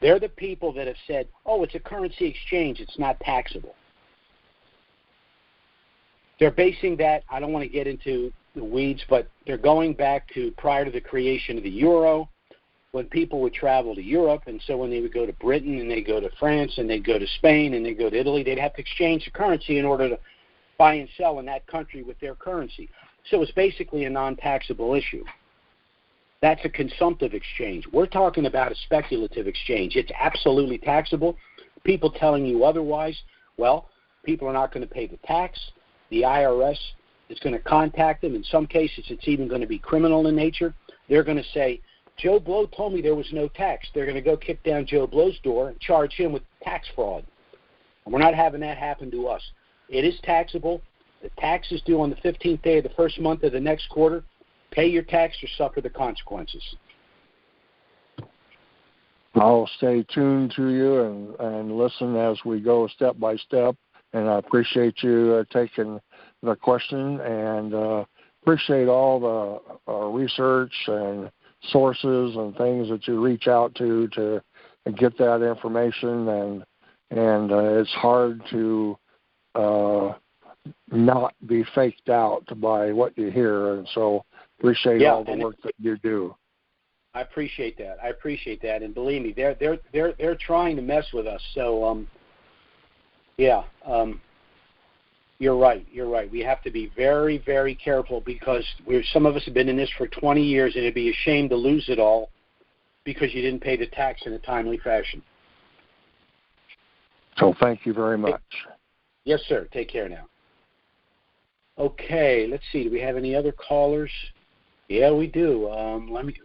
They're the people that have said, oh, it's a currency exchange. It's not taxable. They're basing that, I don't want to get into the weeds, but they're going back to prior to the creation of the euro, when people would travel to Europe, and so when they would go to Britain and they go to France and they go to Spain and they go to Italy, they'd have to exchange the currency in order to buy and sell in that country with their currency. So it's basically a non-taxable issue. That's a consumptive exchange. We're talking about a speculative exchange. It's absolutely taxable. People telling you otherwise, well, people are not going to pay the tax. The IRS is going to contact them. In some cases, it's even going to be criminal in nature. They're going to say, Joe Blow told me there was no tax. They're going to go kick down Joe Blow's door and charge him with tax fraud. And we're not having that happen to us. It is taxable. The tax is due on the 15th day of the first month of the next quarter. Pay your tax or suffer the consequences. I'll stay tuned to you and listen as we go step by step. And I appreciate you taking the question and appreciate all the research and sources and things that you reach out to get that information. And it's hard to not be faked out by what you hear. And so appreciate all the work that you do. I appreciate that. And believe me, they're trying to mess with us. So, you're right. We have to be very, very careful because some of us have been in this for 20 years, and it'd be a shame to lose it all because you didn't pay the tax in a timely fashion. So thank you very much. Yes, sir. Take care now. Okay, let's see. Do we have any other callers? Yeah, we do.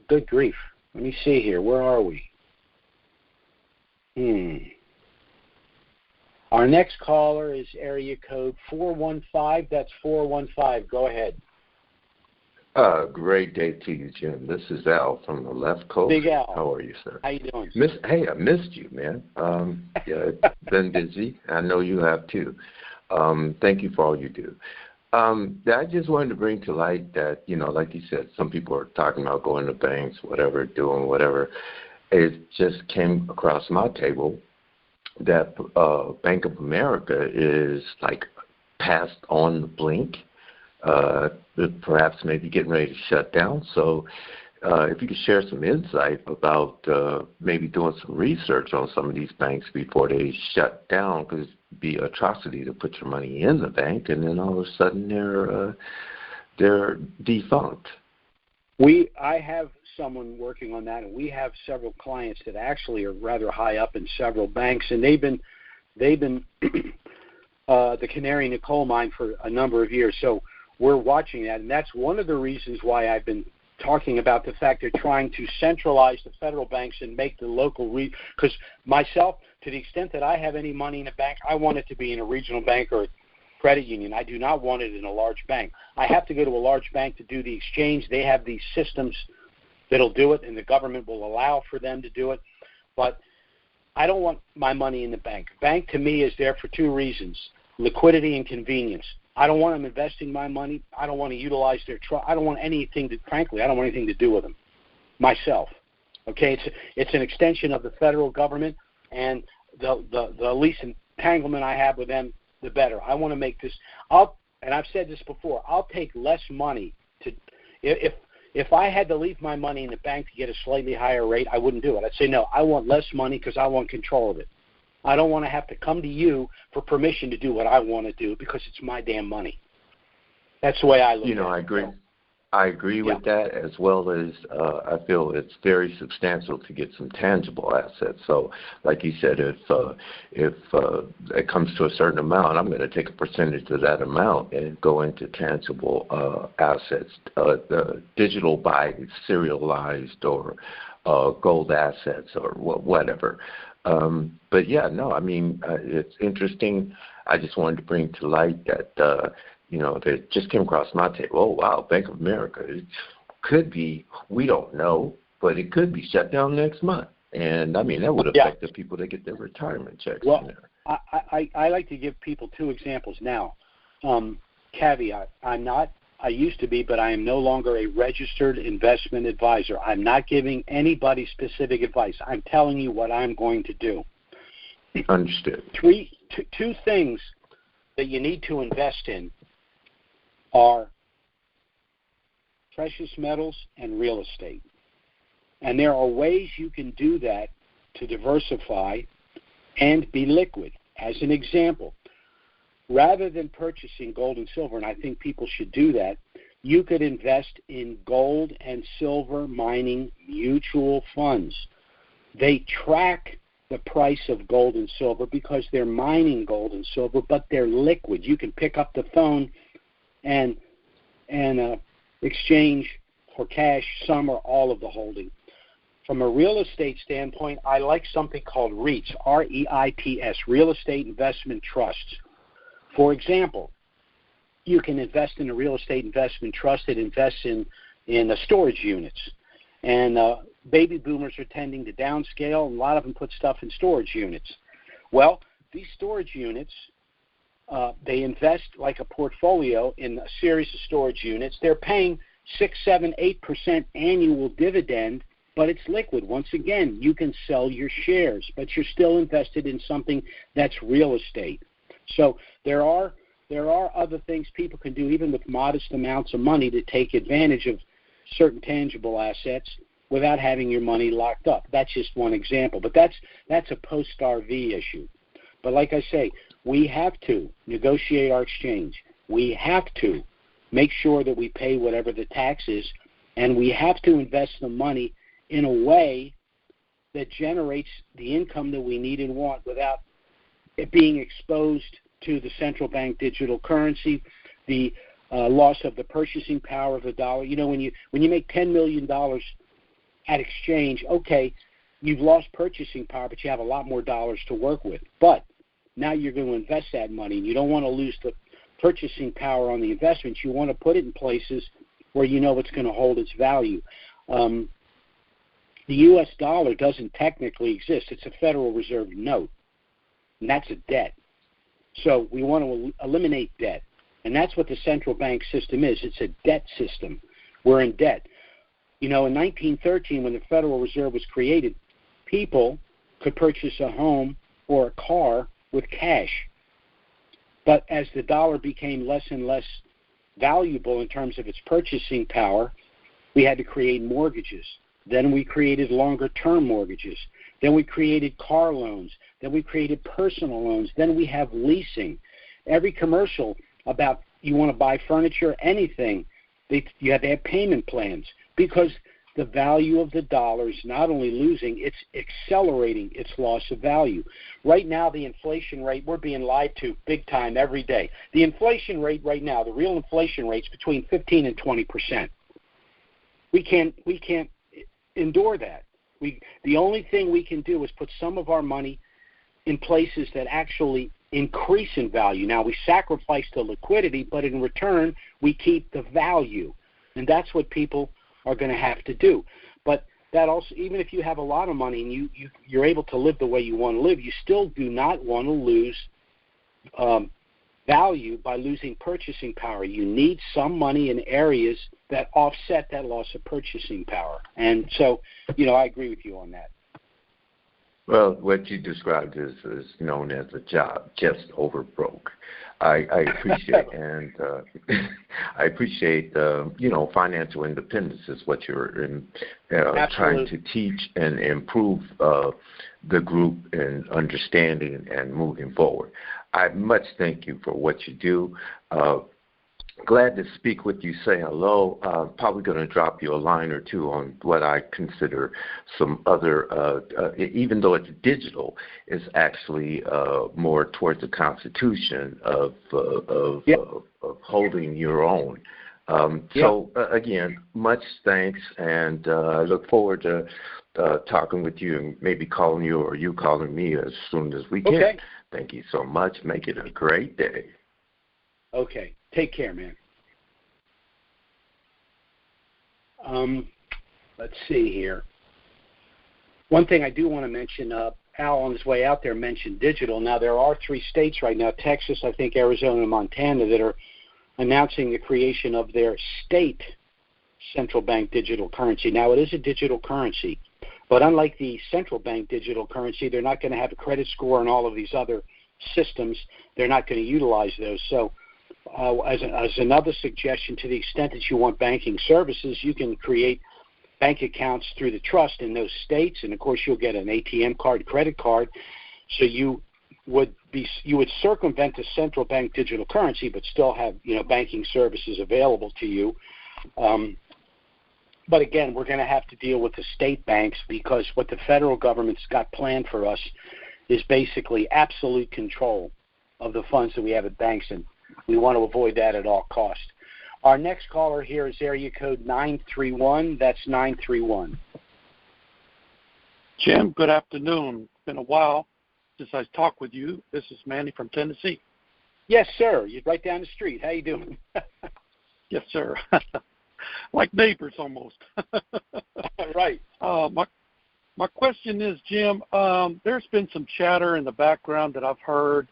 Good grief. Let me see here. Where are we? Our next caller is area code 415. That's 415. Go ahead. Great day to you, Jim. This is Al from the left coast. Big Al. How are you, sir? How you doing? Hey, I missed you, man. It's been busy. I know you have too. Thank you for all you do. I just wanted to bring to light that, like you said, some people are talking about going to banks, whatever, doing whatever. It just came across my table that Bank of America is like past on the blink, perhaps maybe getting ready to shut down. So if you could share some insight about maybe doing some research on some of these banks before they shut down, because it'd be an atrocity to put your money in the bank and then all of a sudden they're defunct. I have someone working on that, and we have several clients that actually are rather high up in several banks, and they've been the canary in the coal mine for a number of years. So we're watching that, and that's one of the reasons why I've been talking about the fact they're trying to centralize the federal banks and make the local because myself, to the extent that I have any money in a bank, I want it to be in a regional bank or a credit union. I do not want it in a large bank. I have to go to a large bank to do the exchange. They have these systems that'll do it, and the government will allow for them to do it. But I don't want my money in the bank. Bank to me is there for two reasons: liquidity and convenience. I don't want them investing my money. I don't want to utilize their trust. I don't want anything to, frankly, I don't want anything to do with them myself. Okay, it's an extension of the federal government, and the least entanglement I have with them, the better. I want to make this. And I've said this before. I'll take less money to if I had to leave my money in the bank to get a slightly higher rate, I wouldn't do it. I'd say no. I want less money because I want control of it. I don't want to have to come to you for permission to do what I want to do because it's my damn money. That's the way I look at it. I agree. I agree with that, as well as I feel it's very substantial to get some tangible assets. So, like you said, if it comes to a certain amount, I'm going to take a percentage of that amount and go into tangible assets, digital buy, serialized, or gold assets, or whatever. But yeah, no, I mean, it's interesting. I just wanted to bring to light that, that just came across my table. Oh, wow, Bank of America. It could be, we don't know, but it could be shut down next month. And, I mean, that would affect the people that get their retirement checks in there. I like to give people two examples now. caveat. I used to be, but I am no longer a registered investment advisor. I'm not giving anybody specific advice. I'm telling you what I'm going to do. Understood. Two things that you need to invest in are precious metals and real estate. And there are ways you can do that to diversify and be liquid. As an example, rather than purchasing gold and silver, and I think people should do that, you could invest in gold and silver mining mutual funds. They track the price of gold and silver because they're mining gold and silver, but they're liquid. You can pick up the phone and exchange for cash some or all of the holding. From a real estate standpoint, I like something called REITs, R-E-I-T-S, Real Estate Investment Trusts. For example, you can invest in a real estate investment trust that invests in storage units. And baby boomers are tending to downscale, and a lot of them put stuff in storage units. Well, these storage units, they invest like a portfolio in a series of storage units. They're paying 6, 7, 8% annual dividend, but it's liquid. Once again, you can sell your shares, but you're still invested in something that's real estate. So there are other things people can do, even with modest amounts of money, to take advantage of certain tangible assets without having your money locked up. That's just one example, but that's a post-RV issue. But like I say, we have to negotiate our exchange. We have to make sure that we pay whatever the tax is, and we have to invest the money in a way that generates the income that we need and want without it being exposed to the central bank digital currency, the loss of the purchasing power of the dollar. You know, when you make $10 million at exchange, okay, you've lost purchasing power, but you have a lot more dollars to work with. But now you're going to invest that money, and you don't want to lose the purchasing power on the investments. You want to put it in places where you know it's going to hold its value. The U.S. dollar doesn't technically exist. It's a Federal Reserve note, and that's a debt. So we want to eliminate debt, and that's what the central bank system is. It's a debt system. We're in debt. You know, in 1913, when the Federal Reserve was created, people could purchase a home or a car with cash. But as the dollar became less and less valuable in terms of its purchasing power, we had to create mortgages. Then we created longer-term mortgages. Then we created car loans. Then we created personal loans. Then we have leasing. Every commercial about you want to buy furniture, anything, you have to have payment plans because the value of the dollar is not only losing, it's accelerating its loss of value. Right now, the inflation rate, we're being lied to big time every day. The inflation rate right now, the real inflation rate is between 15 and 20%. We can't endure that. The only thing we can do is put some of our money in places that actually increase in value. Now, we sacrifice the liquidity, but in return, we keep the value. And that's what people are going to have to do. But that also, even if you have a lot of money and you're able to live the way you want to live, you still do not want to lose value by losing purchasing power. You need some money in areas that offset that loss of purchasing power. And so, you know, I agree with you on that. Well, what you described is known as a job just over broke. I appreciate and I appreciate financial independence is what you're trying to teach and improve the group in understanding and moving forward. I much thank you for what you do. Glad to speak with you, say hello. Probably going to drop you a line or two on what I consider some other, even though it's digital, it's actually more towards the Constitution of holding your own. So, again, much thanks, and I look forward to talking with you and maybe calling you or you calling me as soon as we can. Okay. Thank you so much. Make it a great day. Okay. Take care, man. Let's see here. One thing I do want to mention, Al on his way out there mentioned digital. Now, there are 3 states right now, Texas, I think Arizona, and Montana, that are announcing the creation of their state central bank digital currency. Now, it is a digital currency, but unlike the central bank digital currency, they're not going to have a credit score and all of these other systems. They're not going to utilize those. So as another suggestion, to the extent that you want banking services, you can create bank accounts through the trust in those states, and of course you'll get an ATM card, credit card. So you would circumvent the central bank digital currency, but still have banking services available to you. But again, we're going to have to deal with the state banks, because what the federal government's got planned for us is basically absolute control of the funds that we have at banks, and we want to avoid that at all costs. Our next caller here is area code 931. That's 931. Jim, good afternoon. It's been a while since I talked with you. This is Manny from Tennessee. Yes, sir. You're right down the street. How you doing? Yes, sir. Like neighbors almost. Right. My question is, Jim, there's been some chatter in the background that I've heard,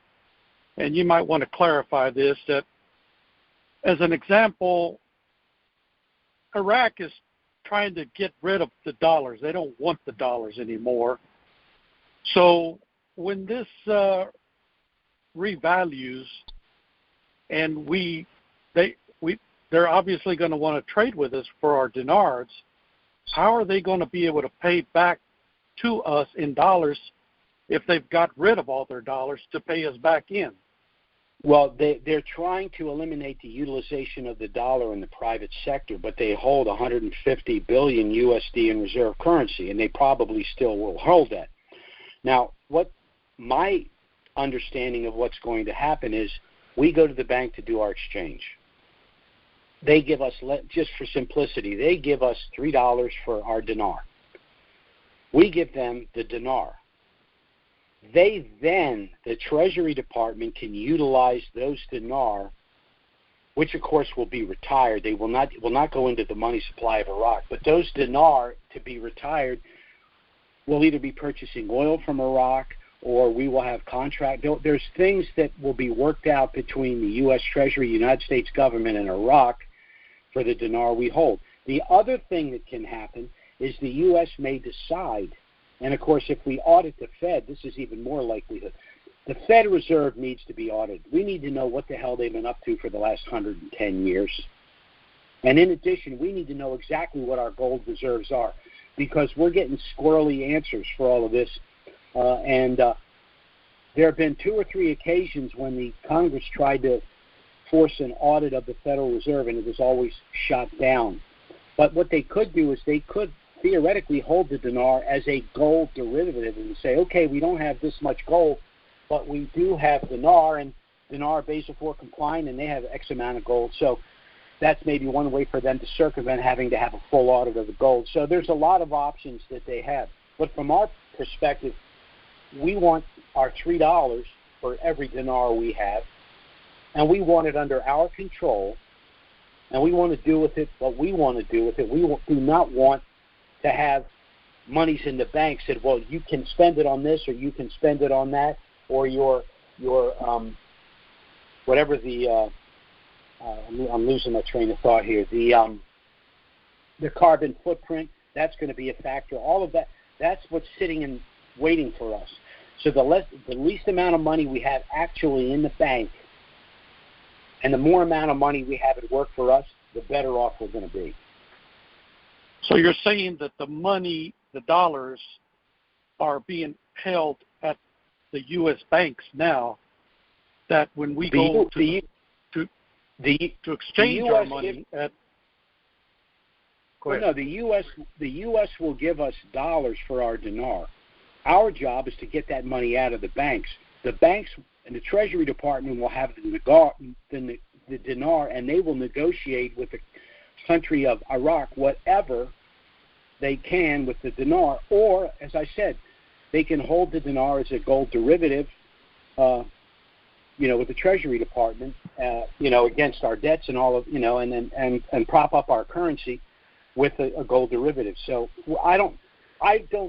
and you might want to clarify this, that as an example, Iraq is trying to get rid of the dollars. They don't want the dollars anymore. So when this revalues, and they're obviously going to want to trade with us for our dinars, how are they going to be able to pay back to us in dollars if they've got rid of all their dollars to pay us back in? Well, they're trying to eliminate the utilization of the dollar in the private sector, but they hold 150 billion USD in reserve currency, and they probably still will hold that. Now, what my understanding of what's going to happen is, we go to the bank to do our exchange. They give us, just for simplicity, they give us $3 for our dinar. We give them the dinar. They then, the Treasury Department, can utilize those dinar, which of course will be retired. They will not go into the money supply of Iraq. But those dinar, to be retired, will either be purchasing oil from Iraq, or we will have contract. There's things that will be worked out between the U.S. Treasury, United States government, and Iraq for the dinar we hold. The other thing that can happen is the U.S. may decide, and of course if we audit the Fed, this is even more likelihood. The Fed Reserve needs to be audited. We need to know what the hell they've been up to for the last 110 years. And in addition, we need to know exactly what our gold reserves are, because we're getting squirrely answers for all of this. There have been 2 or 3 occasions when the Congress tried to force an audit of the Federal Reserve, and it was always shot down. But what they could do is they could theoretically hold the dinar as a gold derivative and say, okay, we don't have this much gold, but we do have dinar, and dinar Basal IV compliant, and they have X amount of gold. So that's maybe one way for them to circumvent having to have a full audit of the gold. So there's a lot of options that they have. But from our perspective, we want our $3 for every dinar we have, and we want it under our control, and we want to do with it what we want to do with it. We do not want to have monies in the bank said, well, you can spend it on this, or you can spend it on that, or your whatever the I'm losing my train of thought here. The carbon footprint, that's going to be a factor. All of that, that's what's sitting and waiting for us. So the least amount of money we have actually in the bank, and the more amount of money we have at work for us, the better off we're going to be. So you're saying that the money, the dollars, are being held at the U.S. banks now, that when we go to exchange our money at... Well, no, the U.S. will give us dollars for our dinar. Our job is to get that money out of the banks. The banks and the Treasury Department will have the dinar, and they will negotiate with the country of Iraq whatever they can with the dinar. Or, as I said, they can hold the dinar as a gold derivative, with the Treasury Department, against our debts and all of, and prop up our currency with a gold derivative. So I don't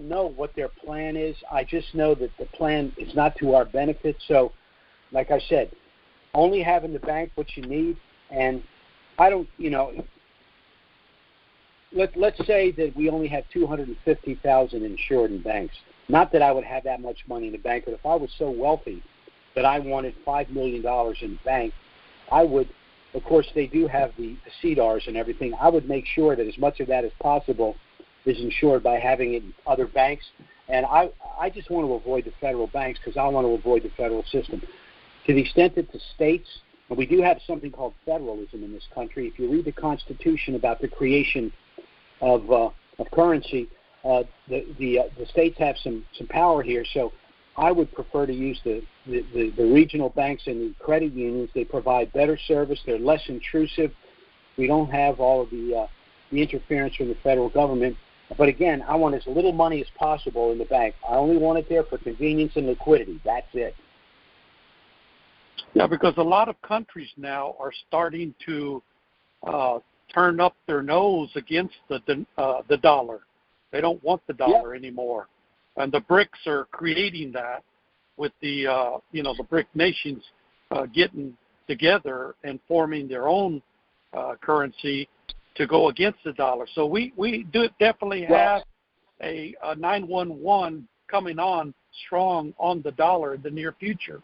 know what their plan is. I just know that the plan is not to our benefit. So, like I said, only have in the bank what you need, And I don't, let's say that we only have 250,000 insured in banks. Not that I would have that much money in the bank, but if I was so wealthy that I wanted $5 million in the bank, I would, of course, they do have the CDARs and everything. I would make sure that as much of that as possible is insured by having it in other banks. And I just want to avoid the federal banks because I want to avoid the federal system. To the extent that the states, and we do have something called federalism in this country. If you read the Constitution about the creation of currency, the states have some power here. So I would prefer to use the regional banks and the credit unions. They provide better service. They're less intrusive. We don't have all of the interference from the federal government. But again, I want as little money as possible in the bank. I only want it there for convenience and liquidity. That's it. Yeah, because a lot of countries now are starting to turn up their nose against the dollar. They don't want the dollar anymore, and the BRICS are creating that with the the BRIC nations getting together and forming their own currency to go against the dollar. So we do definitely have a 911 coming on strong on the dollar in the near future.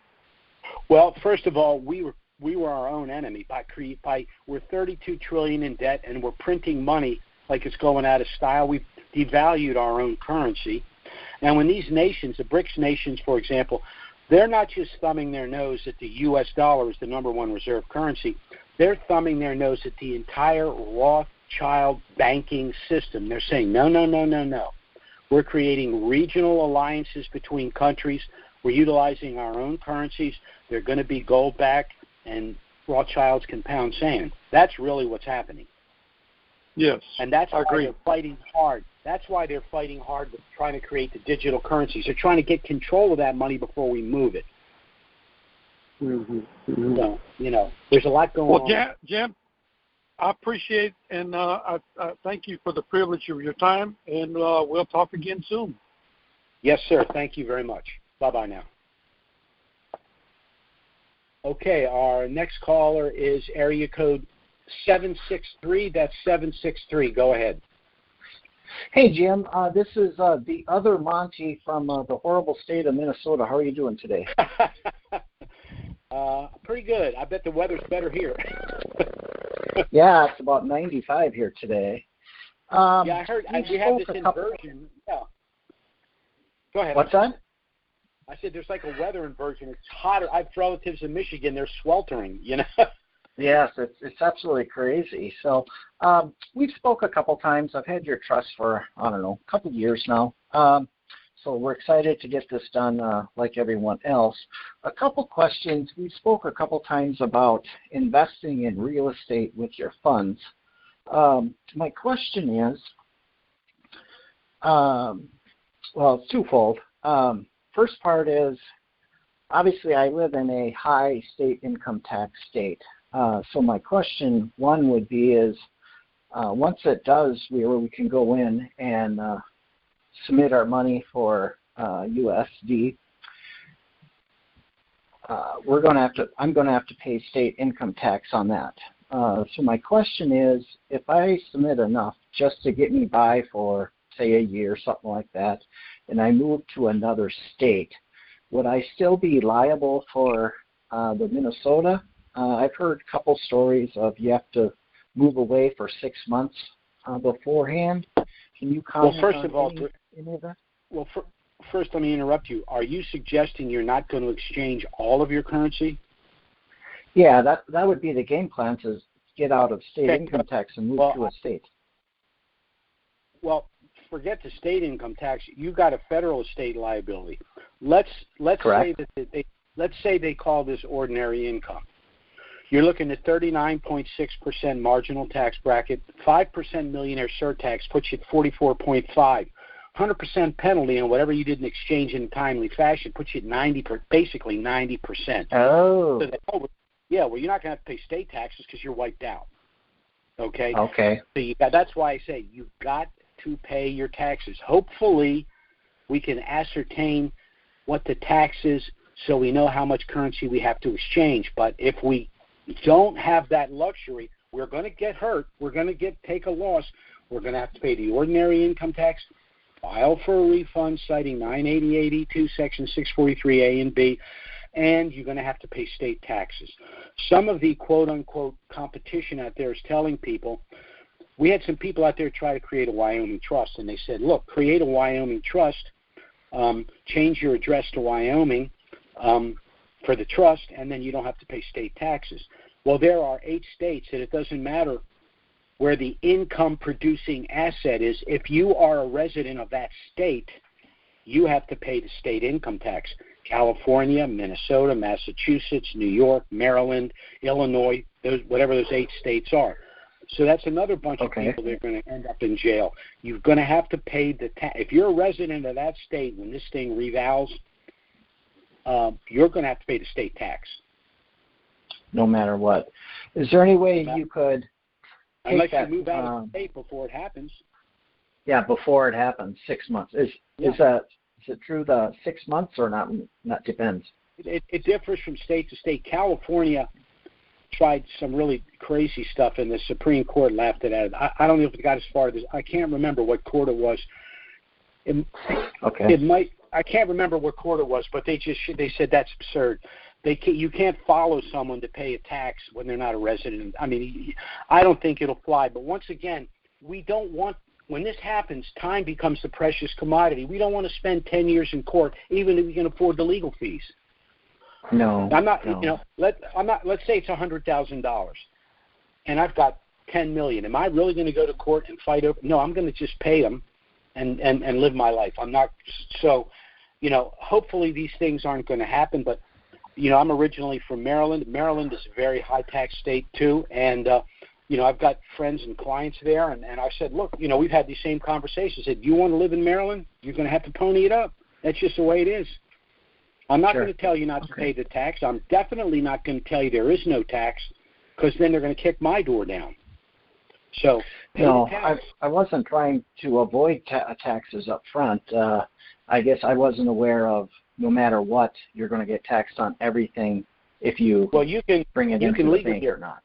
Well, first of all, we were our own enemy we're $32 trillion in debt, and we're printing money like it's going out of style. We've devalued our own currency. And when these nations, the BRICS nations, for example, they're not just thumbing their nose at the U.S. dollar as the number one reserve currency. They're thumbing their nose at the entire Rothschild banking system. They're saying, no. We're creating regional alliances between countries. We're utilizing our own currencies. They're going to be gold-backed, and Rothschilds can pound sand. That's really what's happening. Yes, and that's why agree. They're fighting hard. That's why they're fighting hard with trying to create the digital currencies. They're trying to get control of that money before we move it. Mm-hmm. So, there's a lot going on. Well, Jim, I appreciate and I thank you for the privilege of your time, and we'll talk again soon. Yes, sir. Thank you very much. Bye-bye now. Okay, our next caller is area code 763. That's 763. Go ahead. Hey, Jim. This is the other Monty from the horrible state of Minnesota. How are you doing today? Pretty good. I bet the weather's better here. Yeah, it's about 95 here today. I heard we have this inversion. Yeah. Go ahead. What's that? I said there's like a weather inversion. It's hotter. I have relatives in Michigan. They're sweltering, Yes, it's absolutely crazy. So we've spoke a couple times. I've had your trust for, a couple of years now. So we're excited to get this done like everyone else. A couple questions. We spoke a couple times about investing in real estate with your funds. My question is, it's twofold. First part is, obviously I live in a high state income tax state. So my question one would be is, once it does, we can go in and submit our money for USD. I'm going to have to pay state income tax on that. So my question is, if I submit enough just to get me by for, say, a year, something like that, and I move to another state, would I still be liable for the Minnesota? I've heard a couple stories of you have to move away for 6 months beforehand. Can you comment on any of that? Well, first, let me interrupt you. Are you suggesting you're not going to exchange all of your currency? Yeah, that would be the game plan, to get out of state income tax and move to a state. Well, forget the state income tax. You've got a federal estate liability. Let's Correct. say let's say they call this ordinary income. You're looking at 39.6% marginal tax bracket. 5% millionaire surtax puts you at 44.5%. 100% penalty on whatever you didn't exchange in a timely fashion puts you at basically 90%. Oh. So you're not going to have to pay state taxes because you're wiped out. Okay. Okay. So that's why I say you've got to pay your taxes. Hopefully, we can ascertain what the tax is so we know how much currency we have to exchange. But if we don't have that luxury. We're going to get hurt. We're going to take a loss. We're going to have to pay the ordinary income tax, file for a refund citing 988E2, Section 643A and B, and you're going to have to pay state taxes. Some of the quote-unquote competition out there is telling people, we had some people out there try to create a Wyoming trust, and they said, look, create a Wyoming trust, change your address to Wyoming for the trust, and then you don't have to pay state taxes. Well, there are 8 states that it doesn't matter where the income-producing asset is. If you are a resident of that state, you have to pay the state income tax. California, Minnesota, Massachusetts, New York, Maryland, Illinois, whatever those 8 states are. So that's another bunch of people that are going to end up in jail. You're going to have to pay the tax. If you're a resident of that state, when this thing revals, you're going to have to pay the state tax. No matter what. Is there any way you could unless you move out of the state before it happens? Yeah, before it happens, 6 months. Is it true the 6 months or not? That depends. It differs from state to state. California tried some really crazy stuff, and the Supreme Court laughed at it. I don't know if it got as far as I can't remember what court it was. It might. I can't remember what court it was, but they said that's absurd. You can't follow someone to pay a tax when they're not a resident. I mean, I don't think it'll fly. But once again, we don't want. When this happens, time becomes the precious commodity. We don't want to spend 10 years in court, even if we can afford the legal fees. No, I'm not. No. You know, let's say it's $100,000, and I've got $10 million. Am I really going to go to court and fight over? No, I'm going to just pay them, and live my life. I'm not. So, you know, hopefully these things aren't going to happen. But, you know, I'm originally from Maryland. Maryland is a very high tax state too, and you know, I've got friends and clients there, and I said, look, you know, we've had these same conversations. I said, you want to live in Maryland? You're going to have to pony it up. That's just the way it is. I'm not going to tell you not to pay the tax. I'm definitely not going to tell you there is no tax, because then they're going to kick my door down. So no, I wasn't trying to avoid taxes up front. I guess I wasn't aware of no matter what, you're going to get taxed on everything if you bring it into the bank or not.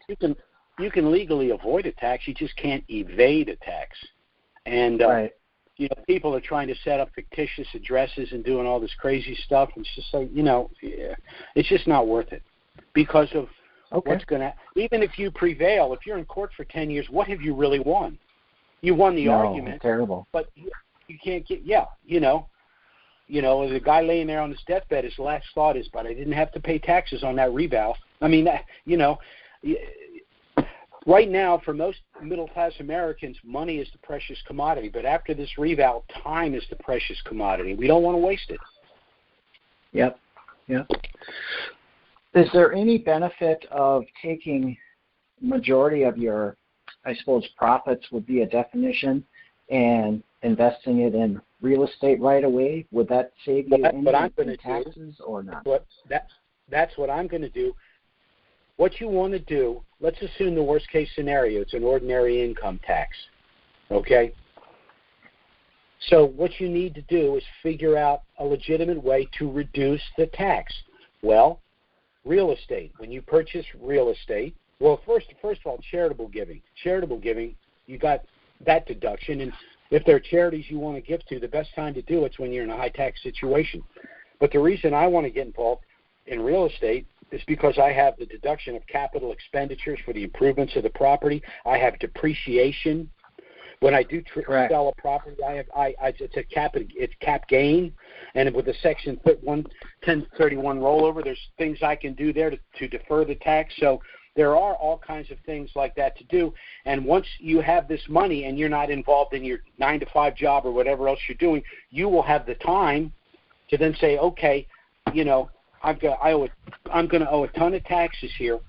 You can legally avoid a tax. You just can't evade a tax. And you know, people are trying to set up fictitious addresses and doing all this crazy stuff. And it's just like, you know, it's just not worth it because of what's going to. Even if you prevail, if you're in court for 10 years, what have you really won? You won the argument. Terrible. But you can't get. You know, the guy laying there on his deathbed, his last thought is, "But I didn't have to pay taxes on that reval." I mean, you know. Right now, for most middle-class Americans, money is the precious commodity. But after this reval, time is the precious commodity. We don't want to waste it. Yep. Is there any benefit of taking majority of your, I suppose, profits would be a definition, and investing it in real estate right away? Would that save you any in taxes or not? That's what I'm going to do. What you want to do, let's assume the worst case scenario, it's an ordinary income tax, okay? So what you need to do is figure out a legitimate way to reduce the tax. Well, real estate. When you purchase real estate, well, first of all, charitable giving. Charitable giving, you got that deduction, and if there are charities you want to give to, the best time to do it's when you're in a high tax situation. But the reason I want to get involved in real estate is because I have the deduction of capital expenditures for the improvements of the property. I have depreciation. When I do sell a property, it's cap gain, and with the Section 1031 rollover, there's things I can do there to defer the tax. So there are all kinds of things like that to do. And once you have this money and you're not involved in your 9-to-5 job or whatever else you're doing, you will have the time to then say, okay, you know, I'm going to owe a ton of taxes here.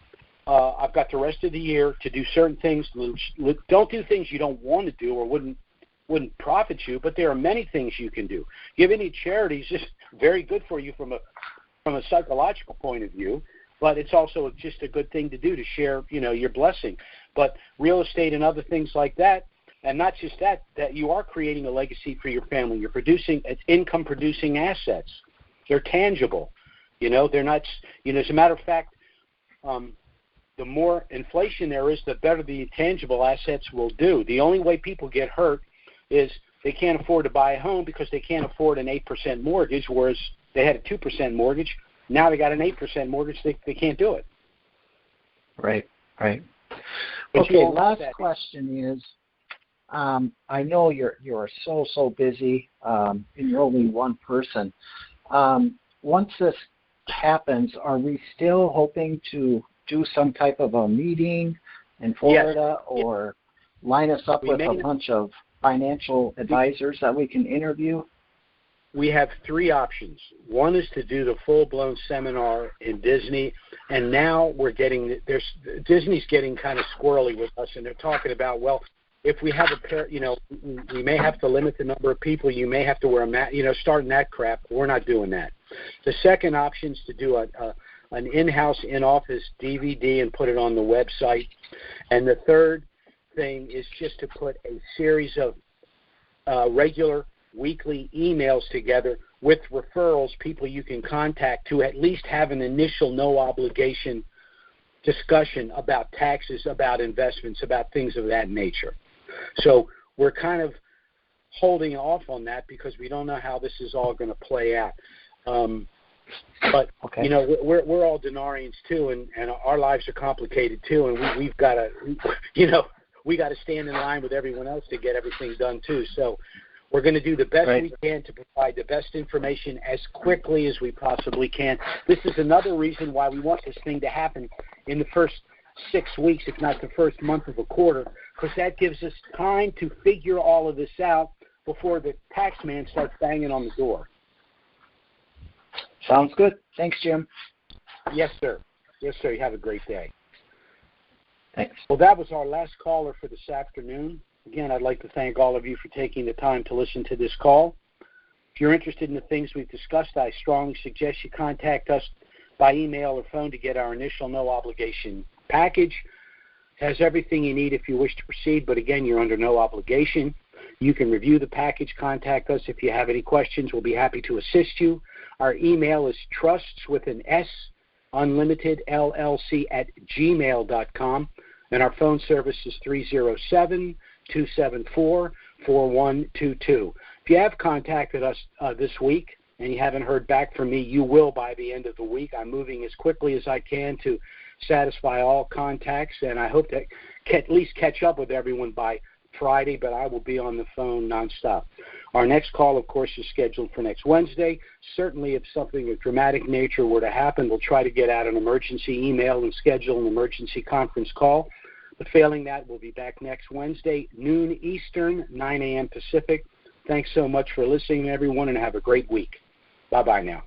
I've got the rest of the year to do certain things. Don't do things you don't want to do or wouldn't profit you, but there are many things you can do. Giving to charities is very good for you from a psychological point of view, but it's also just a good thing to do to share, you know, your blessing. But real estate and other things like that, and not just that you are creating a legacy for your family. You're producing income-producing assets. They're tangible. You know, they're not, you know, as a matter of fact, the the more inflation there is, the better the tangible assets will do. The only way people get hurt is they can't afford to buy a home because they can't afford an 8% mortgage, whereas they had a 2% mortgage. Now they got an 8% mortgage. They can't do it. Right. But Okay, last question is, I know you're so busy, and you're only one person. Once this happens, are we still hoping to do some type of a meeting in Florida, or line us up with a bunch of financial advisors that we can interview? We have three options. One is to do the full-blown seminar in Disney, and now Disney's getting kind of squirrely with us, and they're talking about, well, if we have we may have to limit the number of people. You may have to wear a mask, starting that crap. We're not doing that. The second option is to do an in-house, in-office DVD and put it on the website. And the third thing is just to put a series of regular weekly emails together with referrals, people you can contact to at least have an initial no-obligation discussion about taxes, about investments, about things of that nature. So we're kind of holding off on that because we don't know how this is all going to play out. But okay. We're all Dinarians too, and our lives are complicated too, and we've got to, we got to stand in line with everyone else to get everything done too. So we're going to do the best we can to provide the best information as quickly as we possibly can. This is another reason why we want this thing to happen in the first 6 weeks, if not the first month of a quarter, because that gives us time to figure all of this out before the tax man starts banging on the door. Sounds good. Thanks, Jim. Yes, sir. Yes, sir. You have a great day. Thanks. Well, that was our last caller for this afternoon. Again, I'd like to thank all of you for taking the time to listen to this call. If you're interested in the things we've discussed, I strongly suggest you contact us by email or phone to get our initial no-obligation package. It has everything you need if you wish to proceed, but again, you're under no obligation. You can review the package, contact us if you have any questions. We'll be happy to assist you. Our email is trusts with an S, unlimited LLC @gmail.com, and our phone service is 307-274-4122. If you have contacted us this week and you haven't heard back from me, you will by the end of the week. I'm moving as quickly as I can to satisfy all contacts, and I hope to at least catch up with everyone by Friday, but I will be on the phone nonstop. Our next call, of course, is scheduled for next Wednesday. Certainly, if something of dramatic nature were to happen, we'll try to get out an emergency email and schedule an emergency conference call. But failing that, we'll be back next Wednesday, noon Eastern, 9 a.m. Pacific. Thanks so much for listening, everyone, and have a great week. Bye-bye now.